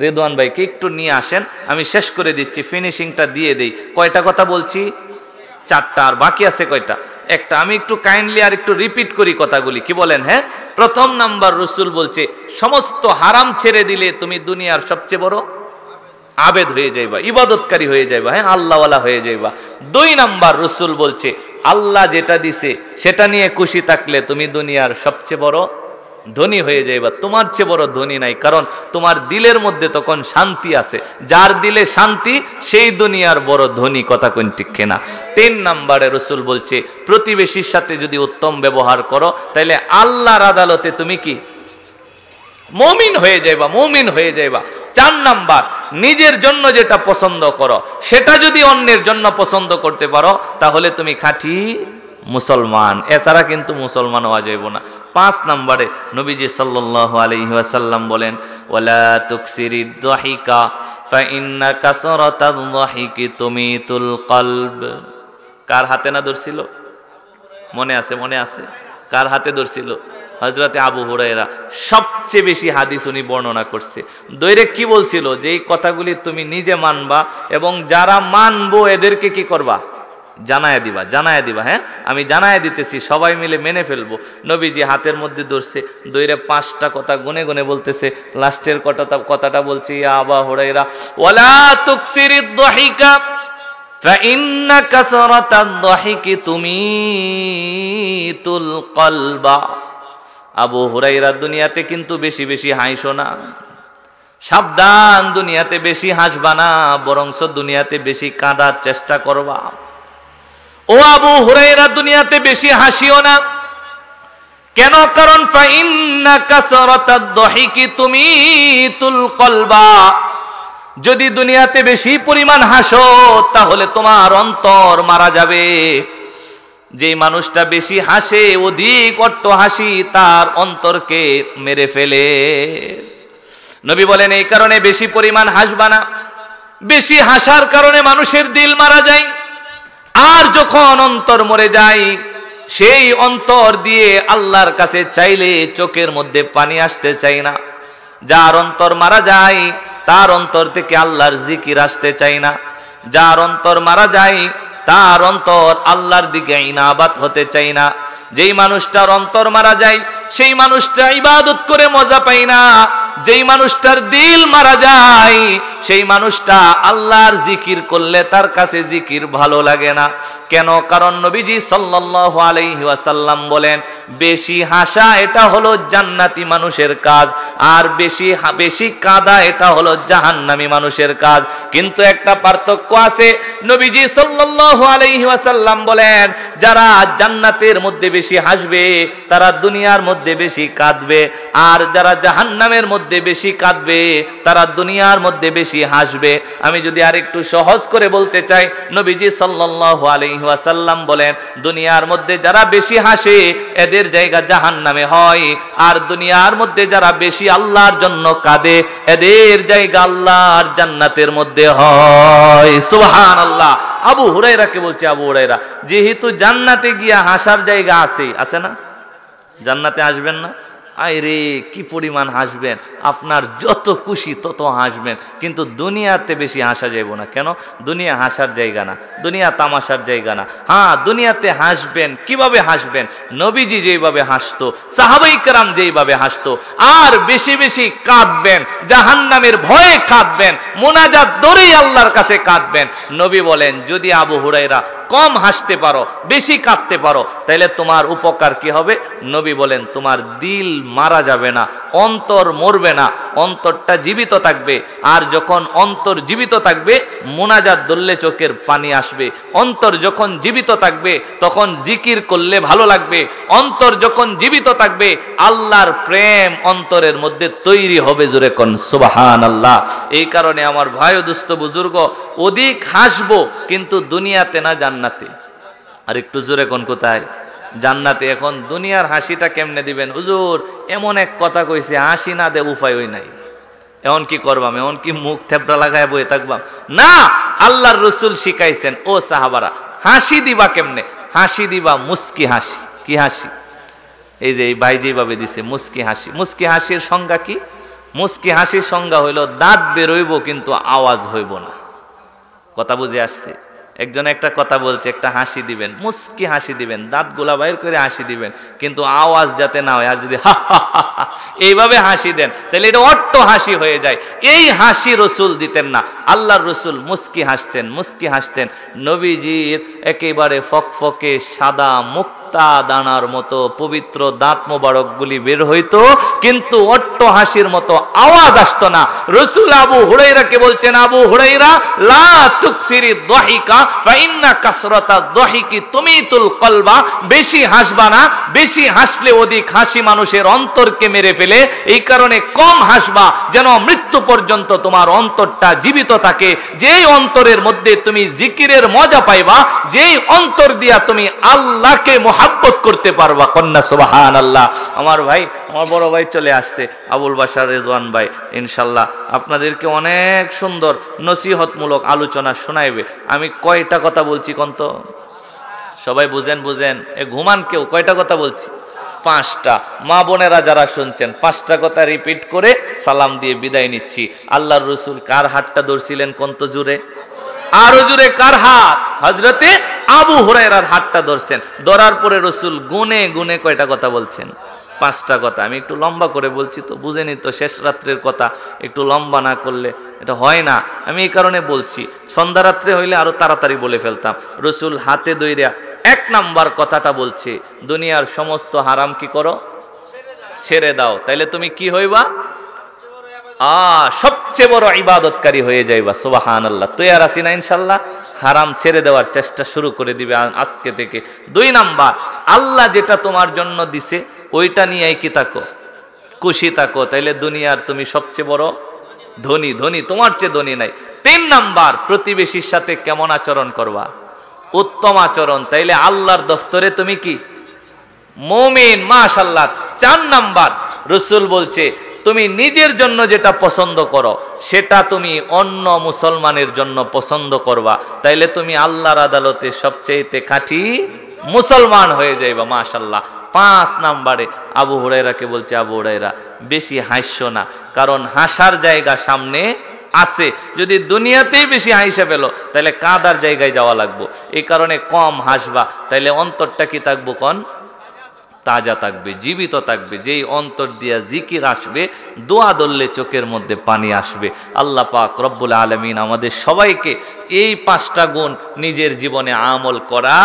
রেদওয়ান ভাইকে একটু নিয়ে আসেন, আমি শেষ করে দিচ্ছি, ফিনিশিংটা দিয়ে দেই। কয়টা কথা বলছি? 4টা, আর বাকি আছে কয়টা? একটা। আমি একটু কাইন্ডলি আর একটু রিপিট করি কথাগুলি, কি বলেন? হ্যাঁ, প্রথম নাম্বার রসুল বলছে সমস্ত হারাম ছেড়ে দিলে তুমি দুনিয়ার সবচেয়ে বড় আবেদ হয়ে যাইবা, ইবাদতকারী হয়ে যাইবা, হ্যাঁ আল্লাহওয়ালা হয়ে যাইবা। 2 নাম্বার রসুল বলছে আল্লাহ যেটা দিছে সেটা নিয়ে খুশি থাকলে তুমি দুনিয়ার সবচেয়ে বড় ধনী হয়ে যাইবা। তোমার চেয়ে বড় ধনী নাই, কারণ তোমার দিলের মধ্যে তখন শান্তি আছে। যার দিলে শান্তি সেই দুনিয়ার বড় ধনী। কথা কোন ঠিক কিনা? 3 নাম্বারে রসুল বলছে প্রতিবেশীর সাথে যদি উত্তম ব্যবহার করো তাহলে আল্লাহর আদালতে তুমি কি মুমিন হয়ে যাইবা, মুমিন হয়ে যাইবা। 4 নাম্বার নিজের জন্য যেটা পছন্দ করো সেটা যদি অন্যের জন্য পছন্দ করতে পারো তাহলে তুমি খাঁটি মুসলমান, এছাড়া কিন্তু মুসলমান হওয়া যাইব না। 5 নাম্বারে নবীজি সাল্লাল্লাহু আলাইহি ওয়াসাল্লাম বলেন ওয়ালা তুকসিরিদ দাহিকা ফাইন্না কাসরাতাদ দাহিকি তুমিতুল কলব। কার হাতে না ধরছিল? মনে আছে? মনে আছে কার হাতে ধরছিল? হযরতে আবু হুরায়রা। সবচেয়ে বেশি হাদিস উনি বর্ণনা করছে। দৈরে কি বলছিল? যে এই কথাগুলি তুমি নিজে মানবা এবং যারা মানবো এদেরকে কি করবা? জানায়া দিবা, জানায়া দিবা। হ্যাঁ, আমি জানায়া দিতেছি, সবাই মিলে মেনে ফেলবো। নবীজি হাতের মধ্যে ধরছে, দৈরে 5টা কথা গুনে গুনে বলতেছে। লাস্টের কথাটা বলছি, ইয়া আবু হুরায়রা ওয়ালা তুকসিরিদ দাহিকা ফাইন্না কাসরাতাদ দাহিকি তুমিতুল কলবা। আবু হুরায়রা দুনিয়াতে কিন্তু বেশি বেশি হাসো না, সাবধান, দুনিয়াতে বেশি হাসবা না, বরংস দুনিয়াতে বেশি কাঁদার চেষ্টা করবা। ও আবু হুরায়রা দুনিয়াতে বেশি হাসিও না। কেন? কারণ ফাইন্না কাসরাতাদ দাহিকি তুমিতুল কলবা। যদি দুনিয়াতে বেশি পরিমাণ হাসো তাহলে তোমার অন্তর মারা যাবে। যে মানুষটা বেশি হাসে, অধিক অট্ট হাসি তার অন্তরকে মেরে ফেলে। নবী বলেন এই কারণে বেশি পরিমাণ হাসবা না। বেশি হাসার কারণে মানুষের দিল মারা যায়, আর যখন অন্তর মরে যায় সেই অন্তর দিয়ে আল্লাহর কাছে চাইলে চোখের মধ্যে পানি আসতে চায় না। যার অন্তর মারা যায় তার অন্তর থেকে আল্লাহর জিকির আসতে চায় না। যার অন্তর মারা যায় তার অন্তর আল্লাহর দিকে ইনাবাত হতে চায় না। যেই মানুষটার অন্তর মারা যায় সেই মানুষটা ইবাদত করে মজা পায় না। যেই মানুষটার দিল মারা যায় সেই মানুষটা আল্লাহর জিকির করলে তার কাছে জিকির ভালো লাগে না। কেন? কারণ নবীজি সাল্লাল্লাহু আলাইহি ওয়াসাল্লাম বলেন বেশি হাসা এটা হলো জান্নাতি মানুষের কাজ, আর বেশি কাঁদা এটা হলো জাহান্নামী মানুষের কাজ। কিন্তু একটা পার্থক্য আছে। নবীজি সাল্লাল্লাহু আলাইহি ওয়াসাল্লাম বলেন যারা জান্নাতের মধ্যে বেশি হাসবে তারা দুনিয়ার মধ্যে বেশি কাঁদবে, আর যারা জাহান্নামের মধ্যে বেশি কাঁদবে তারা দুনিয়ার মধ্যে বেশি হাসবে। আমি যদি আরেকটু সহজ করে বলতে চাই, নবীজি সাল্লাল্লাহু আলাইহি ওয়াসাল্লাম বলেন দুনিয়ার মধ্যে যারা বেশি হাসে এদের জায়গা জাহান্নামে হয়, আর দুনিয়ার মধ্যে যারা বেশি আল্লাহর জন্য কাঁদে এদের জায়গা আল্লাহর জান্নাতের মধ্যে হয়। সুবহানাল্লাহ। আবু হুরায়রাকে বলছে, আবু হুরায়রা যেহেতু জান্নাতে গিয়া হাসার জায়গা আছে না, জান্নাতে আসবেন না? আরে কি পরিমাণ হাসবেন, আপনার যত খুশি তত হাসবেন, কিন্তু দুনিয়াতে বেশি হাসা যাইব না। কেন? দুনিয়া হাসার জায়গা না, দুনিয়া তামাশার জায়গা না। হ্যাঁ, দুনিয়াতে হাসবেন। কিভাবে হাসবেন? নবীজি যেইভাবে হাসতো, সাহাবায়ে কেরাম যেইভাবে হাসতো। আর বেশি বেশি কাঁদবেন, জাহান্নামের ভয়ে কাঁদবেন, মুনাজাত দরেই আল্লাহর কাছে কাঁদবেন। নবী বলেন যদি আবু হুরায়রা কম হাসতে পারো, বেশি কাঁদতে পারো, তাহলে তোমার উপকার কি হবে? নবী বলেন তোমার দিল মারা যাবে না, অন্তর মরবে না, অন্তরটা জীবিত থাকবে। আর যখন অন্তর জীবিত থাকবে মুনাজাত ধরলে চোখের পানি আসবে। অন্তর যখন জীবিত থাকবে তখন জিকির করলে ভালো লাগবে। অন্তর যখন জীবিত থাকবে আল্লাহর প্রেম অন্তরের মধ্যে তৈরি হবে। জোরে কোন সুবহানাল্লাহ। এই কারণে আমার ভাই ও দুস্থ বুজুর্গ, অধিক হাসবো কিন্তু দুনিয়াতে না, জান্নাতে। আর একটু জোরে কোন কোথায়? জান্নাতে। এখন দুনিয়ার হাসিটা কেমনে দিবেন? হুজুর এমন এক কথা কইছে, হাসি না দে উপায় হই নাই। এমন কি করবাম? এমন কি মুখ থেপড়া লাগায় বয়ে থাকবাম? না, আল্লাহর রসুল শিখাইছেন, ও সাহাবারা হাসি দিবা কেমনে? হাসি দিবা মুস্কি হাসি। কি হাসি? এই যে এই ভাই যেভাবে দিছে মুস্কি হাসি। মুস্কি হাসির সংজ্ঞা কি? মুস্কি হাসির সংজ্ঞা হইল দাঁত বেরোইব কিন্তু আওয়াজ হইব না। কথা বুঝে আসছে? একজন একটা কথা বলছে, একটা হাসি দিবেন, মুস্কি হাসি দিবেন, দাঁতগুলা বাইর করে হাসি দিবেন, কিন্তু আওয়াজ যাতে না হয়। আর যদি হা হা হা এইভাবে হাসি দেন তাহলে এটা অট্ট হাসি হয়ে যায়। এই হাসি রসুল দিতেন না। আল্লাহর রসুল মুস্কি হাসতেন, মুস্কি হাসতেন। নবীজির একেবারে ফকফকে সাদা মুক্তা দানার মতো পবিত্র দাঁত মোবারকগুলি বের হইতো, কিন্তু অট্ট হাসির মতো আওয়াজ আসতো না। রসুল আবু হুরাইরাকে বলছেন, আবু হুরাইরা লা তুকসিরি দাহিকা ফাইন্না কাসরাতা দাহিকি তুমিতুল কলবা। বেশি হাসবা না, বেশি হাসলে অধিক হাসি মানুষের অন্তরকে মেরে ফেলে। এই কারণে কম হাসবা, যেন মৃত্যু পর্যন্ত তোমার অন্তরটা জীবিত থাকে। যেই অন্তরের মধ্যে তুমি জিকিরের মজা পাইবা, যেই অন্তর দিয়া তুমি আল্লাহকে মোহাব্বত করতে পারবা। কন্যা সুবহানাল্লাহ। আমার ভাই, আমার বড় ভাই চলে আসছে, আবুল বাশার রেজওয়ান ভাই, ইনশাল্লাহ আপনাদেরকে অনেক সুন্দর নসিহতমূলক আলোচনা শোনাইবে। আমি কয়টা কথা বলছি কন্ত? সবাই বুঝেন বুঝেন? এ ঘুমান কেউ? কয়টা কথা বলছি? 5টা। মা বোনেরা যারা শুনছেন 5টা কথা রিপিট করে সালাম দিয়ে বিদায় নিচ্ছি। আল্লাহর রসুল কার হাতটা ধরছিলেন কন্ত জুড়ে? আরো জুড়ে কার হাত? হযরতে আবু হুরায়রার হাতটা ধরছেন। ধরার পরে রসুল গুনে গুনে কয়টা কথা বলছেন? 5টা কথা। আমি একটু লম্বা করে বলছি তো, বুঝেনি তো, শেষ রাত্রের কথা একটু লম্বা না করলে এটা হয় না। আমি এই কারণে বলছি, সন্ধ্যা রাত্রে হইলে আরো তাড়াতাড়ি বলে ফেলতাম। রসুল হাতে দইরা 1 নাম্বার কথাটা বলছে, দুনিয়ার সমস্ত হারাম কি করো? ছেড়ে দাও, তাইলে তুমি কি হইবা? সবচেয়ে বড় ইবাদতকারী হয়ে যাইবা। সুবহানাল্লাহ। তৈয়ার আছি না ইনশাল্লাহ? হারাম ছেড়ে দেওয়ার চেষ্টা শুরু করে দিবে আজকে থেকে। 2 নাম্বার, আল্লাহ যেটা তোমার জন্য দিছে ওইটা নিয়েই কি থাকো? খুশি থাকো, তাইলে দুনিয়ার তুমি সবচেয়ে বড় ধনী। ধনী, তোমার চেয়ে ধনী নাই। 3 নাম্বার, প্রতিবেশীর সাথে কেমন আচরণ করবা? উত্তম আচরণ, তাইলে আল্লাহর দফতরে তুমি কি? মুমিন। মাশাআল্লাহ। 4 নাম্বার, রসুল বলছে তুমি নিজের জন্য যেটা পছন্দ করো সেটা তুমি অন্য মুসলমানের জন্য পছন্দ করবা, তাইলে তুমি আল্লাহর আদালতে সবচেয়ে খাঁটি মুসলমান হয়ে যাইবা। মাশাআল্লাহ। 5 নাম্বারে আবু হুরায়রাকে বলছে, আবু হুরায়রা বেশি হাসছো না, কারণ হাসার জায়গা সামনে আছে। যদি দুনিয়াতেই বেশি হাসা পেলো তাহলে কাঁদার জায়গায় যাওয়া লাগবো। এই কারণে কম হাসবা, তাইলে অন্তরটা কি থাকবো? কোন তাজা থাকবে, জীবিত থাকবে। যেই অন্তর দিয়া জিকির আসবে, দোয়া ধরলে চোখের মধ্যে পানি আসবে। আল্লাহ পাক রব্বুল আলামিন আমাদের সবাইকে এই 5টা গুণ নিজের জীবনে আমল করা,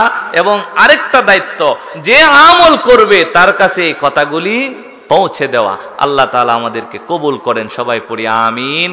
এবং আরেকটা দায়িত্ব, যে আমল করবে তার কাছে এই কথাগুলি পৌঁছে দেওয়া। আল্লাহ তাআলা আমাদেরকে কবুল করেন। সবাই পড়ি আমিন।